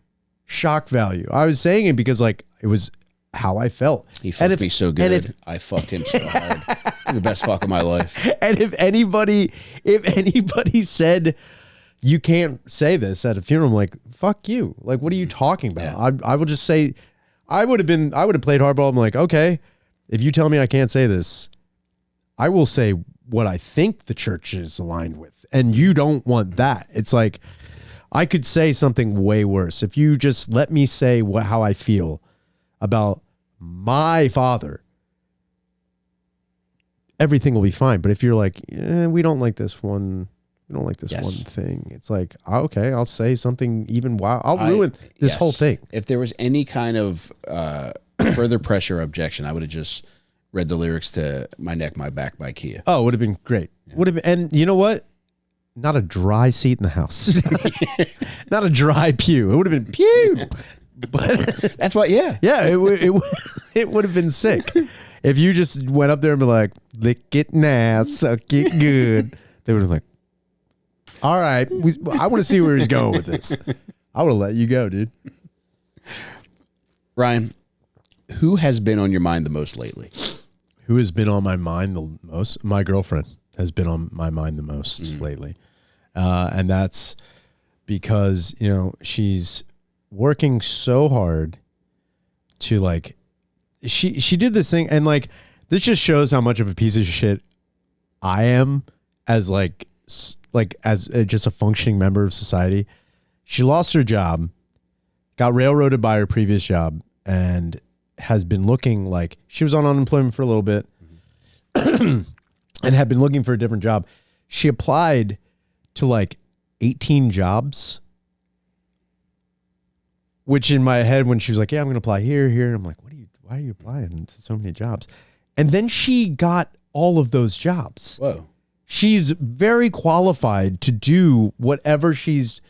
shock value. I was saying it because like it was how I felt. He fucked me so good. I fucked him so hard. He's the best fuck of my life. And if anybody said, you can't say this at a funeral, I'm like, fuck you. Like, what are you talking about? I would just say, I would have played hardball. I'm like, okay, if you tell me I can't say this, I will say what I think the church is aligned with. And you don't want that. It's like, I could say something way worse. If you just let me say how I feel about my father, everything will be fine. But if you're like, we don't like this one, one thing, it's like, okay, I'll say something even wild. I'll ruin this whole thing. If there was any kind of further pressure or objection, I would have just read the lyrics to My Neck, My Back by Kia. Oh, it would have been great. Yeah. Would have been, and you know what? Not a dry seat in the house. Not a dry pew. It would have been pew. But that's what, yeah, it would have been sick if you just went up there and be like, lick it now, suck it good. They would have like, all right, I want to see where he's going with this. I would have let you go, dude. Ryan, who has been on your mind the most lately? Who has been on my mind the most? My girlfriend has been on my mind the most lately. And that's because, you know, she's working so hard to like, she did this thing, and like, this just shows how much of a piece of shit I am as as just a functioning member of society. She lost her job, got railroaded by her previous job, and has been looking like she was on unemployment for a little bit and had been looking for a different job. She applied to like 18 jobs, which in my head, when she was like, yeah, I'm going to apply here, and I'm like, why are you applying to so many jobs? And then she got all of those jobs. Whoa. She's very qualified to do whatever she's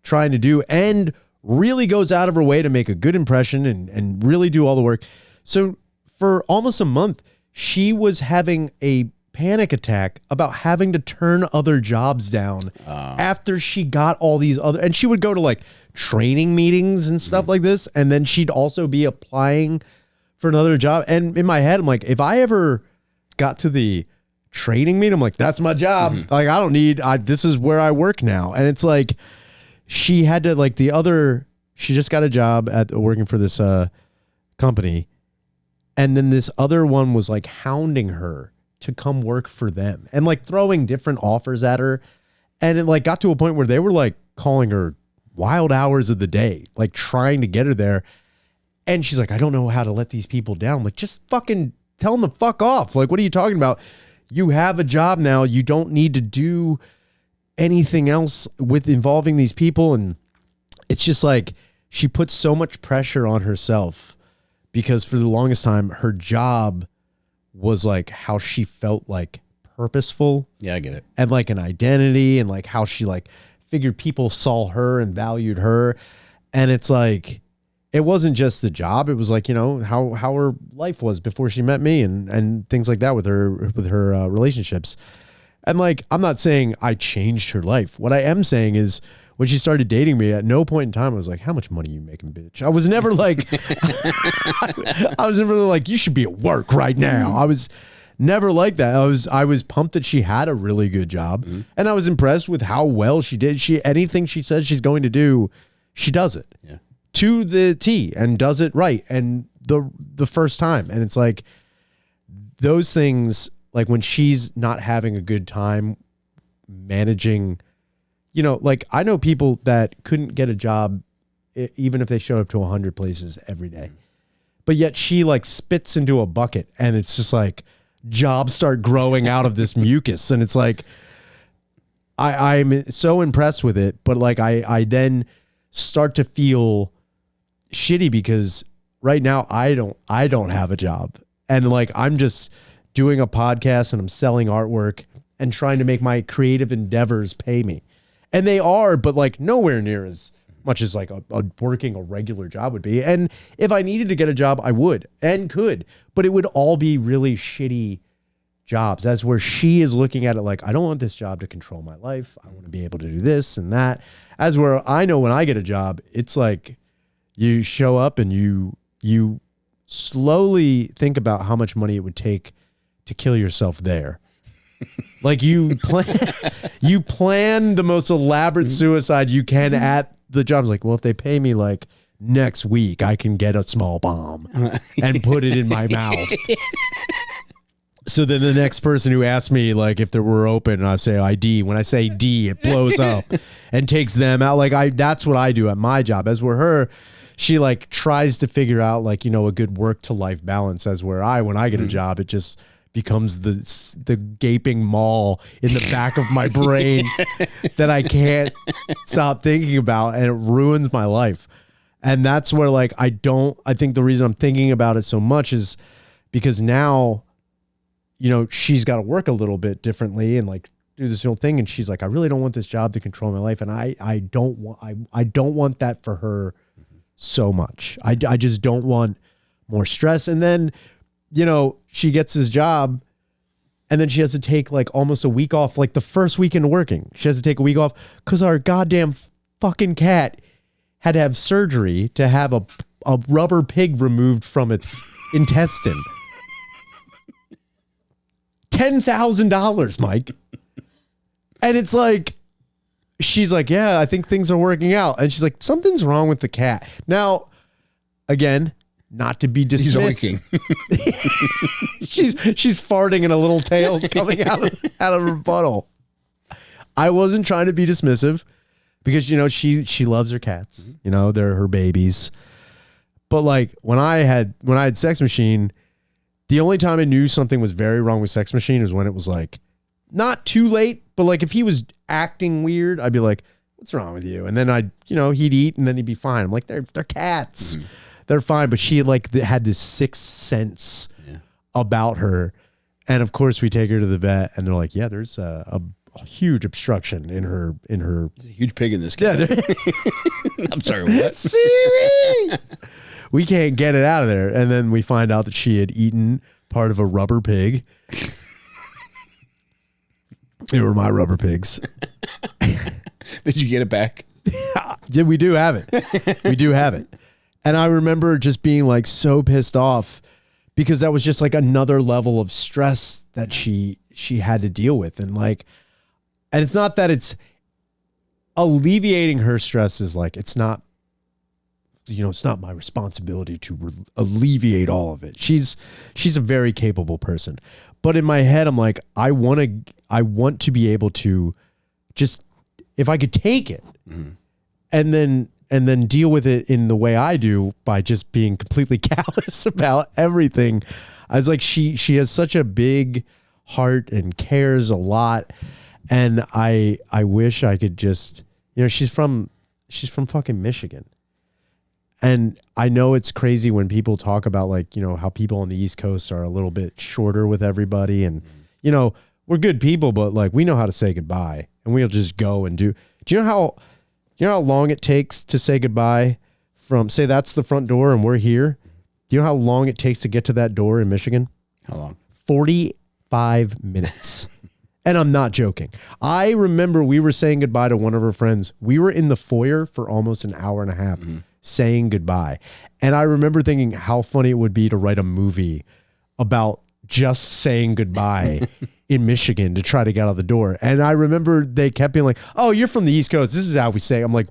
trying to do and really goes out of her way to make a good impression and really do all the work. So for almost a month, she was having a panic attack about having to turn other jobs down after she got all these other, and she would go to like training meetings and stuff like this. And then she'd also be applying for another job. And in my head, I'm like, if I ever got to the training meeting, I'm like, that's my job. Like, I don't need, this is where I work now. And it's like, she had to like she just got a job at working for this company. And then this other one was like hounding her to come work for them and like throwing different offers at her. And it like got to a point where they were like calling her wild hours of the day, like trying to get her there. And she's like, I don't know how to let these people down. I'm like, just fucking tell them to fuck off. Like, what are you talking about? You have a job now. You don't need to do anything else with involving these people. And it's just like, she puts so much pressure on herself because for the longest time, her job was like how she felt like purposeful. Yeah, I get it. And like an identity and like how she like figured people saw her and valued her. And it's like, it wasn't just the job. It was like, you know, how her life was before she met me and things like that with her relationships. And like, I'm not saying I changed her life. What I am saying is when she started dating me, at no point in time, I was like, how much money are you making, bitch? I was never like, I was never like, you should be at work right now. I was never like that. I was pumped that she had a really good job. And I was impressed with how well she did. Anything she says she's going to do, she does it. Yeah. To the T and does it right. And the first time. And it's like those things, like when she's not having a good time managing, you know, like I know people that couldn't get a job even if they showed up to 100 places every day, but yet she like spits into a bucket and it's just like jobs start growing out of this mucus. And it's like, I'm so impressed with it, but like I then start to feel shitty because right now I don't have a job. And like, I'm just doing a podcast and I'm selling artwork and trying to make my creative endeavors pay me. And they are, but like nowhere near as much as like working a regular job would be. And if I needed to get a job, I would and could, but it would all be really shitty jobs. That's where she is looking at it like, I don't want this job to control my life. I want to be able to do this and that. As where I know when I get a job, it's like you show up and you slowly think about how much money it would take to kill yourself there. Like you plan the most elaborate suicide you can at the job. It's like, well, if they pay me like next week, I can get a small bomb and put it in my mouth. So then the next person who asks me like if there were open and I say ID, when I say D, it blows up and takes them out. Like that's what I do at my job. As where her, she like tries to figure out like, you know, a good work to life balance. As where when I get a job, it just becomes the gaping maw in the back of my brain that I can't stop thinking about, and it ruins my life. And that's where like I think the reason I'm thinking about it so much is because now, you know, she's got to work a little bit differently and like do this whole thing. And she's like, I really don't want this job to control my life. And I don't want that for her so much. I just don't want more stress. And then, you know, she gets his job and then she has to take like almost a week off, like the first weekend of working. She has to take a week off because our goddamn fucking cat had to have surgery to have a rubber pig removed from its intestine. $10,000, Mike. And it's like, she's like, yeah, I think things are working out. And she's like, something's wrong with the cat. Now, again, not to be He's dismissed. oinking. she's farting and a little tail's coming out of her butthole. I wasn't trying to be dismissive because, you know, she loves her cats. You know, they're her babies. But like when I had Sex Machine, the only time I knew something was very wrong with Sex Machine is when it was like not too late, but like if he was acting weird, I'd be like, what's wrong with you? And then he'd eat and then he'd be fine. I'm like, they're cats. Mm-hmm. They're fine. But she had this sixth sense about her. And of course we take her to the vet and they're like, yeah, there's a huge obstruction in her. There's a huge pig in this guy. Yeah, I'm sorry, what? Siri! We can't get it out of there. And then we find out that she had eaten part of a rubber pig. They were my rubber pigs. Did you get it back? Yeah, we do have it. We do have it. And I remember just being like so pissed off because that was just like another level of stress that she had to deal with. And it's not that it's alleviating her stress is like, it's not, you know, it's not my responsibility to alleviate all of it. She's a very capable person. But in my head, I'm like, I want to be able to just, if I could take it and then deal with it in the way I do by just being completely callous about everything. I was like, she has such a big heart and cares a lot. And I wish I could just, you know, she's from fucking Michigan. And I know it's crazy when people talk about like, you know, how people on the East Coast are a little bit shorter with everybody. And, you know, we're good people, but like we know how to say goodbye and we'll just go and do you know how long it takes to say goodbye from, say that's the front door and we're here. Do you know how long it takes to get to that door in Michigan? How long? 45 minutes. And I'm not joking. I remember we were saying goodbye to one of her friends. We were in the foyer for almost an hour and a half saying goodbye. And I remember thinking how funny it would be to write a movie about just saying goodbye in Michigan to try to get out the door. And I remember they kept being like, oh, you're from the East Coast. This is how we say it. I'm like,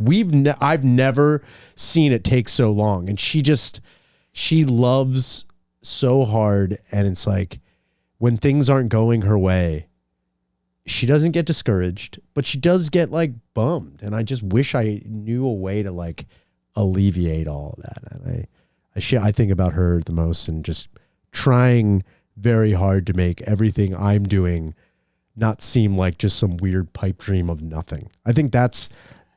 I've never seen it take so long. And she loves so hard. And it's like when things aren't going her way, she doesn't get discouraged, but she does get like bummed. And I just wish I knew a way to like alleviate all of that. And I think about her the most and just trying very hard to make everything I'm doing not seem like just some weird pipe dream of nothing. I think that's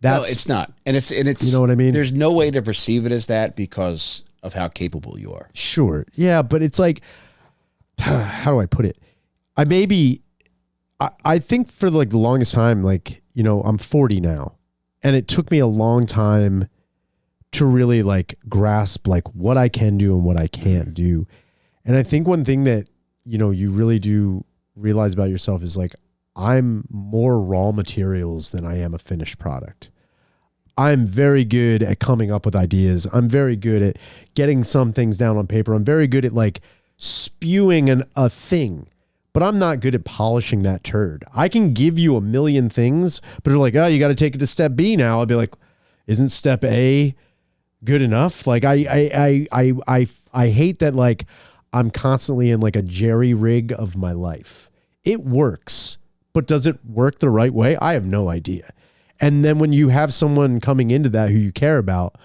no, it's not. And it's, you know what I mean? There's no way to perceive it as that because of how capable you are. Sure. Yeah. But it's like, how do I put it? I think for like the longest time, like, you know, I'm 40 now and it took me a long time to really like grasp like what I can do and what I can't do. And I think one thing that, you know, you really do realize about yourself is like, I'm more raw materials than I am a finished product. I'm very good at coming up with ideas. I'm very good at getting some things down on paper. I'm very good at like spewing a thing, but I'm not good at polishing that turd. I can give you a million things, but they're like, oh, you got to take it to step B now. I'll be like, isn't step A good enough? Like I hate that. Like I'm constantly in like a jerry rig of my life. It works, but does it work the right way? I have no idea. And then when you have someone coming into that who you care about,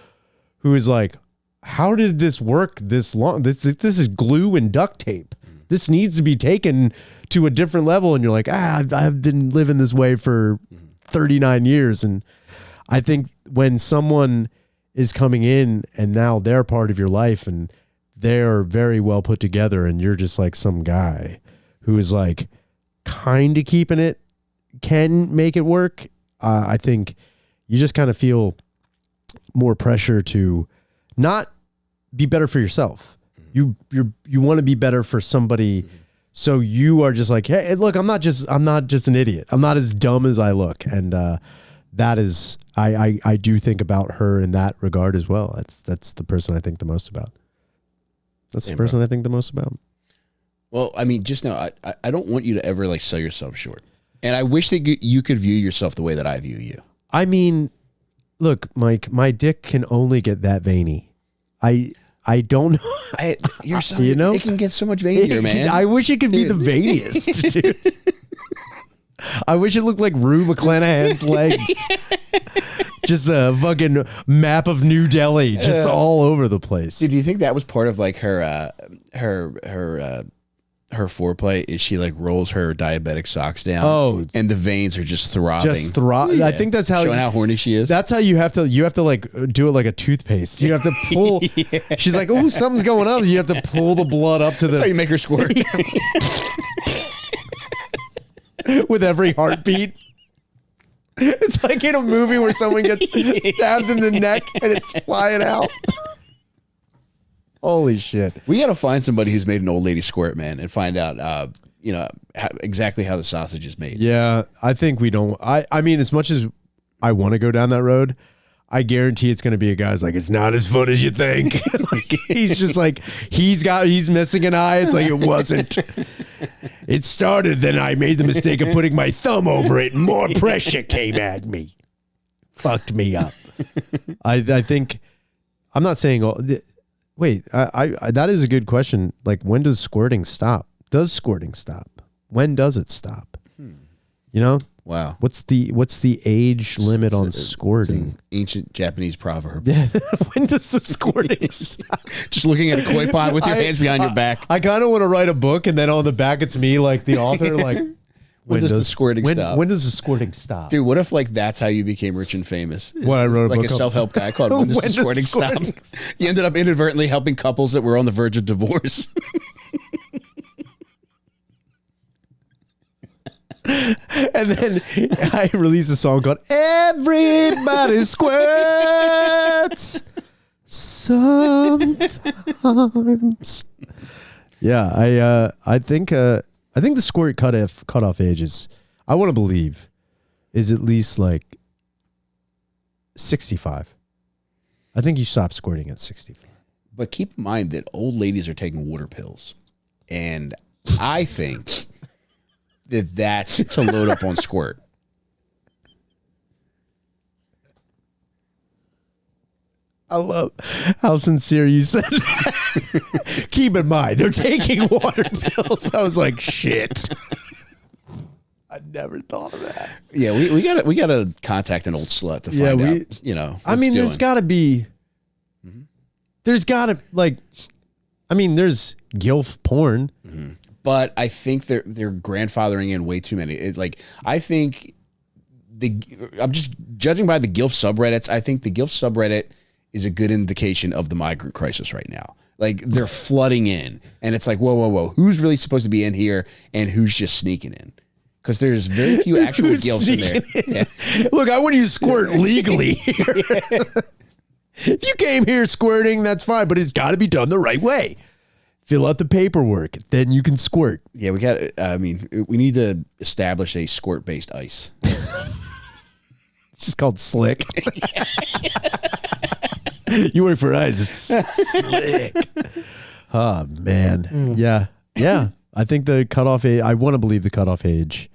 who is like, how did this work this long? This is glue and duct tape. This needs to be taken to a different level. And you're like, I've been living this way for 39 years. And I think when someone is coming in and now they're part of your life and they're very well put together and you're just like some guy who is like kind of keeping it, can make it work. I think you just kind of feel more pressure to not be better for yourself. You want to be better for somebody. So you are just like, hey, look, I'm not just an idiot. I'm not as dumb as I look. And that is, I do think about her in that regard as well. That's the person I think the most about. That's the person I think the most about. Well, I mean, just now, I don't want you to ever like sell yourself short. And I wish that you could view yourself the way that I view you. I mean, look, Mike, my dick can only get that veiny. I I don't know. You're so, it can get so much veinier, man. I wish it could be the veiniest, dude. I wish it looked like Rue McClanahan's legs. Just a fucking map of New Delhi, just all over the place. Dude, do you think that was part of like her foreplay? Is she like rolls her diabetic socks down? Oh, and the veins are just throbbing. Yeah. I think that's how showing how horny she is. That's how you have to like do it like a toothpaste. You have to pull. Yeah. She's like, oh, something's going on. You have to pull the blood up to that's how you make her squirt. With every heartbeat. It's like in a movie where someone gets stabbed in the neck and it's flying out. Holy shit. We got to find somebody who's made an old lady squirt, man, and find out, exactly how the sausage is made. Yeah, I think we don't. I mean, as much as I want to go down that road, I guarantee it's going to be a guy's like, it's not as fun as you think. Like, he's just like, he's missing an eye. It's like, it wasn't. It started, then I made the mistake of putting my thumb over it and more pressure came at me. Fucked me up. I think, I'm not saying, wait, I that is a good question. Like, when does squirting stop? Does squirting stop? When does it stop? You know? Wow. What's the age limit on squirting? It's an ancient Japanese proverb. Yeah. When does the squirting stop? Just looking at a koi pond with your hands behind your back. I kind of want to write a book, and then on the back it's me, like the author, like when does the squirting stop? When does the squirting stop? Dude, what if like that's how you became rich and famous? What, I wrote like a self-help guy called When Does the Squirting Stop? You ended up inadvertently helping couples that were on the verge of divorce. And then I released a song called Everybody Squirts Sometimes. Yeah, I think the squirt cutoff age is, I want to believe, is at least like 65. I think you stop squirting at 65. But keep in mind that old ladies are taking water pills. And I think that's to load up on squirt. I love how sincere you said that. Keep in mind, they're taking water pills. I was like, shit. I never thought of that. Yeah, we gotta contact an old slut to find out, I mean, there's gotta be, there's gotta, like, I mean, there's gilf porn. Mm-hmm. But I think they're grandfathering in way too many. I think I'm just judging by the gilf subreddits. I think the gilf subreddit is a good indication of the migrant crisis right now. Like, they're flooding in, and it's like, whoa, who's really supposed to be in here, and who's just sneaking in? Because there's very few actual gilfs in there. Yeah. Look, I want you to squirt legally here. If you came here squirting, that's fine, but it's got to be done the right way. Fill out the paperwork, then you can squirt. Yeah, we need to establish a squirt-based ice. It's just called Slick. You work for ice, it's Slick. Oh, man. Yeah. I think the cutoff age, I want to believe the cutoff age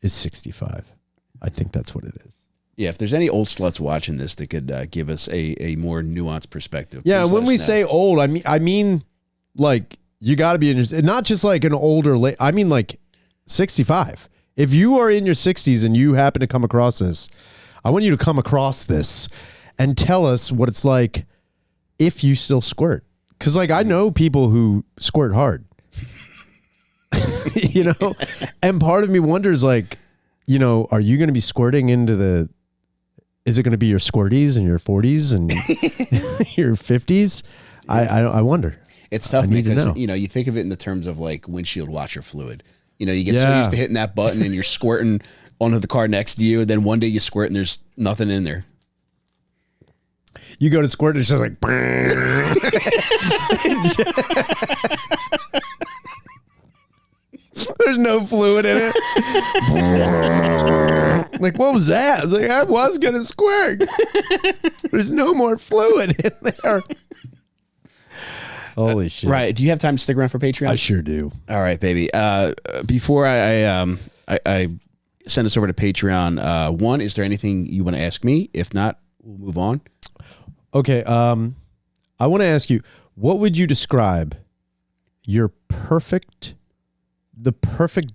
is 65. I think that's what it is. Yeah, if there's any old sluts watching this that could give us a more nuanced perspective. Yeah, when we say old, I mean, like, you got to be interested. Not just like an older, I mean like 65. If you are in your 60s and you happen to come across this, I want you to come across this and tell us what it's like if you still squirt. Because, like, I know people who squirt hard. And part of me wonders, like, are you going to be squirting into is it going to be your squirties and your 40s and your 50s? I wonder. It's tough because, you think of it in the terms of like windshield washer fluid. You get so used to hitting that button and you're squirting onto the car next to you. And then one day you squirt and there's nothing in there. You go to squirt and it's just like, there's no fluid in it. Like, what was that? I was like, I was going to squirt. There's no more fluid in there. Holy shit. Right. Do you have time to stick around for Patreon? I sure do. All right, baby. Before I send us over to Patreon, one, is there anything you want to ask me? If not, we'll move on. Okay. I want to ask you, What would you describe the perfect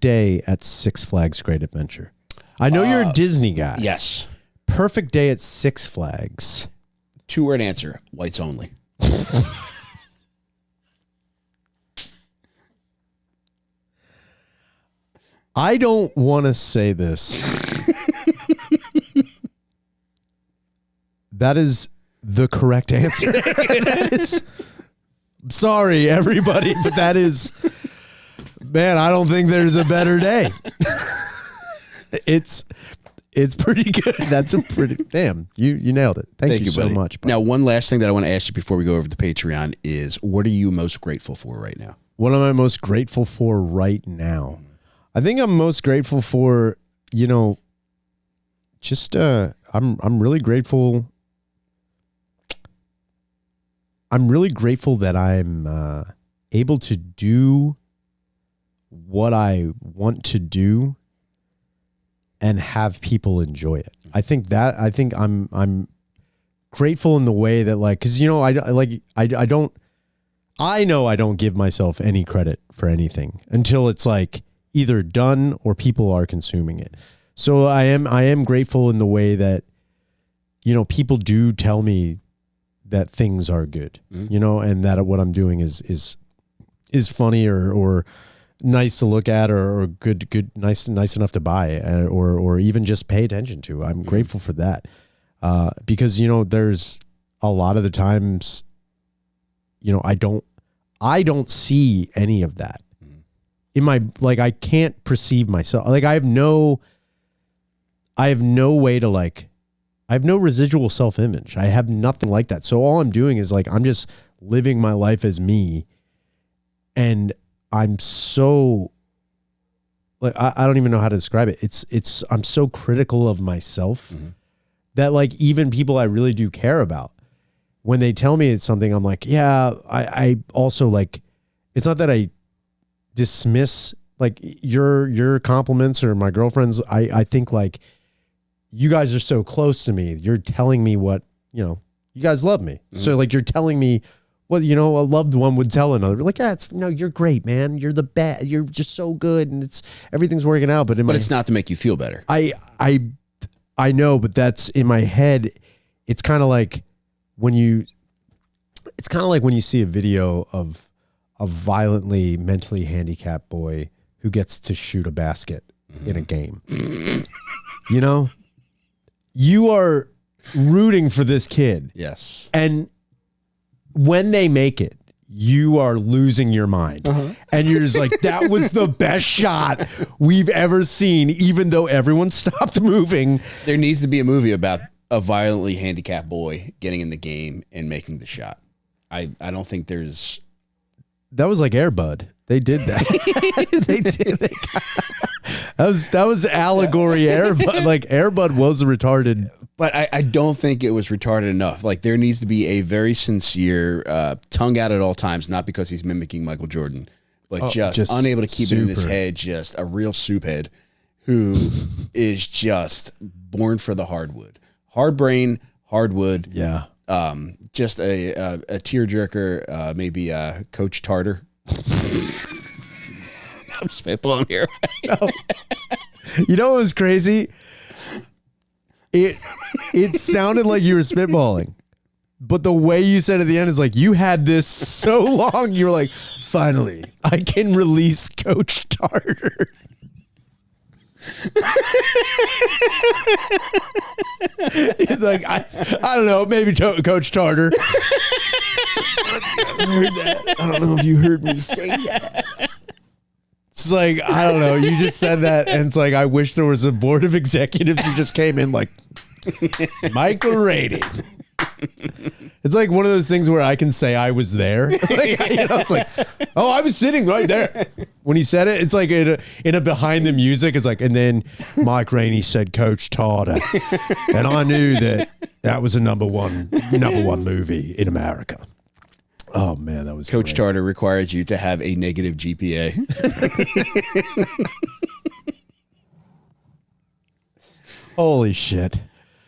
day at Six Flags Great Adventure? I know you're a Disney guy. Yes. Perfect day at Six Flags. 2-word answer, whites only. I don't want to say this. That is the correct answer. Sorry, everybody, but that is, man, I don't think there's a better day. It's pretty good. That's a pretty, damn, you nailed it. Thank you so buddy. much. Now, one last thing that I want to ask you before we go over to the Patreon is, what are you most grateful for right now? What am I most grateful for right now? I think I'm most grateful for, just I'm really grateful. I'm really grateful that I'm able to do what I want to do and have people enjoy it. I think I'm grateful in the way that, like, cause I know I don't give myself any credit for anything until it's like either done or people are consuming it. So I am grateful in the way that, people do tell me that things are good, and that what I'm doing is funny or nice to look at or good, nice enough to buy, or even just pay attention to. I'm grateful for that. Because, there's a lot of the times, I don't see any of that in my, like, I can't perceive myself. Like, I have no way to, like, I have no residual self-image. I have nothing like that. So all I'm doing is, like, I'm just living my life as me. And I'm so, like, I don't even know how to describe it. I'm so critical of myself that, like, even people I really do care about, when they tell me it's something, I'm like, yeah, I also, like, it's not that I dismiss, like, your compliments or my girlfriend's. I think, like, you guys are so close to me. You're telling me what, you guys love me. So, like, you're telling me what, a loved one would tell another. Like, yeah, you're great, man. You're the best. You're just so good. And everything's working out. But it's not to make you feel better. I know, but that's in my head. It's kind of like when you see a video of a violently mentally handicapped boy who gets to shoot a basket in a game. You are rooting for this kid. Yes. And when they make it, you are losing your mind. And you're just like, that was the best shot we've ever seen, even though everyone stopped moving. There needs to be a movie about a violently handicapped boy getting in the game and making the shot. I don't think there's... That was like Air Bud. They did that. They did. That was allegory Air Bud. Like, Air Bud was a retarded. But I don't think it was retarded enough. Like, there needs to be a very sincere, tongue out at all times, not because he's mimicking Michael Jordan, but just unable to keep it in his head, just a real soup head who is just born for the hardwood. Hard brain, hardwood. Yeah. Just a tearjerker, maybe Coach Tarder. I'm spitballing here. No. You know what was crazy? It sounded like you were spitballing, but the way you said at the end is like, you had this so long. You were like, finally, I can release Coach Tarder. He's like, I don't know, maybe Coach Tarder. I heard that. I don't know if you heard me say that. It's like, I don't know. You just said that, and it's like, I wish there was a board of executives who just came in like, Michael rating. It's like one of those things where I can say I was there. Like, it's like, oh, I was sitting right there when he said it. It's like in a behind the music. It's like, and then Mike Rainey said Coach Tarder, and I knew that was a number one movie in America. Oh man, that was Coach great. Tarder requires you to have a negative GPA. Holy shit.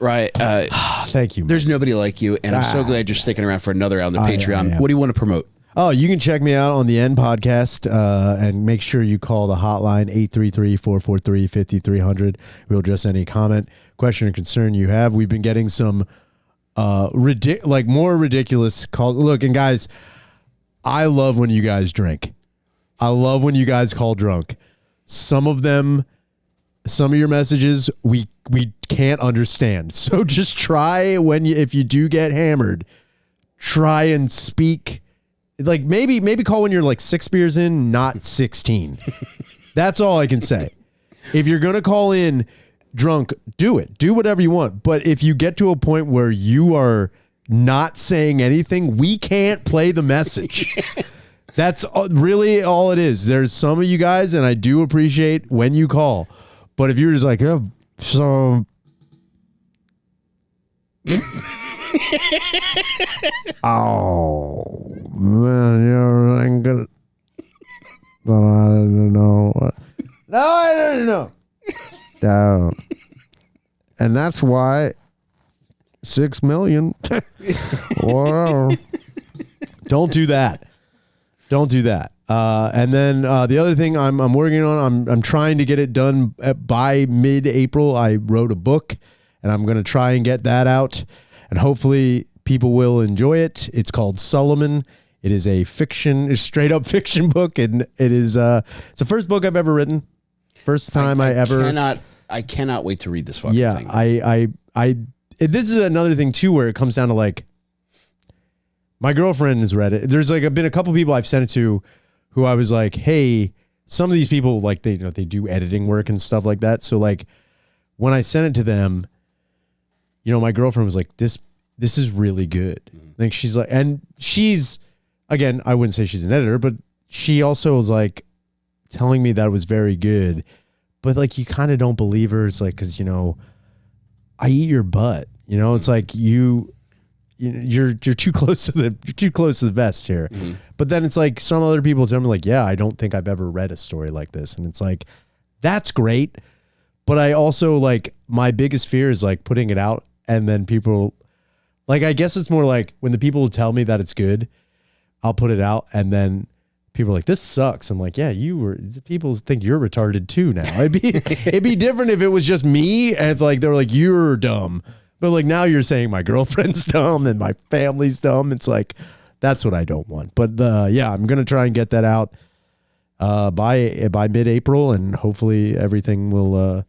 Right. Thank you. There's nobody like you, and I'm so glad you're sticking around for another round on the Patreon. Yeah. What do you want to promote? Oh, you can check me out on the End podcast and make sure you call the hotline 833-443-5300. We'll address any comment, question, or concern you have. We've been getting some more ridiculous calls. Look, and guys, I love when you guys drink. I love when you guys call drunk. Some of your messages we can't understand. So just try if you do get hammered, try and speak. Like maybe call when you're like 6 beers in, not 16. That's all I can say. If you're going to call in drunk, do it. Do whatever you want. But if you get to a point where you are not saying anything, we can't play the message. That's really all it is. There's some of you guys, and I do appreciate when you call. But if you're just like, oh, so... oh man, you're good. I don't know. No, I don't know. Down. And that's why 6 million. Whatever. Don't do that. Don't do that. And then the other thing I'm working on, I'm trying to get it done by mid-April. I wrote a book, and I'm going to try and get that out. And hopefully people will enjoy it. It's called Solomon. It is a straight up fiction book. And it is, it's the first book I've ever written. First time I cannot wait to read this fucking thing. This is another thing too, where it comes down to like, my girlfriend has read it. There's like, been a couple people I've sent it to who I was like, hey, some of these people, like they do editing work and stuff like that. So like when I sent it to them, my girlfriend was like, this is really good. Like she's like, and she's, again, I wouldn't say she's an editor, but she also was like telling me that it was very good, but like, you kind of don't believe her. It's like, cause I eat your butt, it's like you're too close to the vest here. Mm-hmm. But then it's like some other people tell me like, yeah, I don't think I've ever read a story like this. And it's like, that's great. But I also like, my biggest fear is like putting it out. And then people, like, I guess it's more like when the people tell me that it's good, I'll put it out. And then people are like, this sucks. I'm like, yeah, people think you're retarded too now. It'd be different if it was just me. And like, they're like, you're dumb. But like now you're saying my girlfriend's dumb and my family's dumb. It's like, that's what I don't want. But yeah, I'm going to try and get that out by mid-April. And hopefully everything will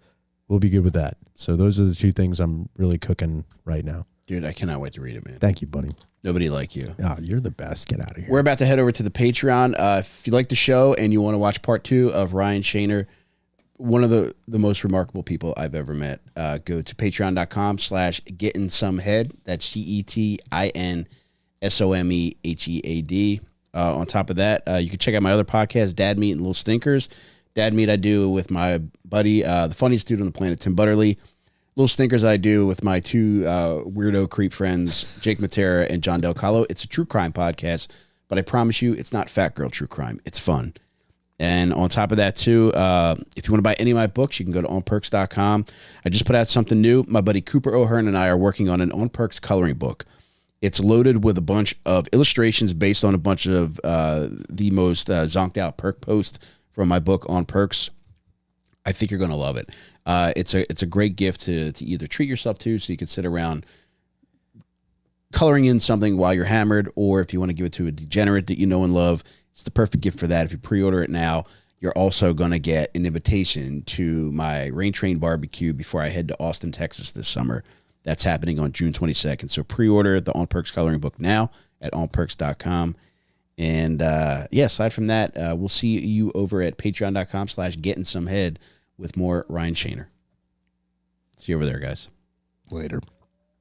be good with that. So those are the two things I'm really cooking right now. Dude, I cannot wait to read it, man. Thank you, buddy. Nobody like you. Oh, you're the best. Get out of here. We're about to head over to the Patreon. If you like the show and you want to watch part 2 of Ryan Shaner, one of the most remarkable people I've ever met, go to patreon.com/gettinsomehead. That's GETINSOMEHEAD. On top of that, you can check out my other podcast, Dad Meat and Little Stinkers. Dad Meat I do with my buddy, the funniest dude on the planet, Tim Butterly. Little Stinkers I do with my 2 weirdo creep friends, Jake Matera and John Del Calo. It's a true crime podcast, but I promise you it's not fat girl true crime. It's fun. And on top of that, too, if you want to buy any of my books, you can go to onperks.com. I just put out something new. My buddy Cooper O'Hearn and I are working on an On Perks coloring book. It's loaded with a bunch of illustrations based on a bunch of the most zonked out perk posts from my book On Perks. I think you're going to love it. It's a great gift to either treat yourself to, so you can sit around coloring in something while you're hammered, or if you want to give it to a degenerate that you know and love, it's the perfect gift for that. If you pre-order it now, you're also going to get an invitation to my Rain Train barbecue before I head to Austin, Texas this summer. That's happening on June 22nd. So pre-order the On Perks coloring book now at onperks.com. And aside from that, we'll see you over at patreon.com/gettinsomehead with more Ryan Shaner. See you over there, guys. Later.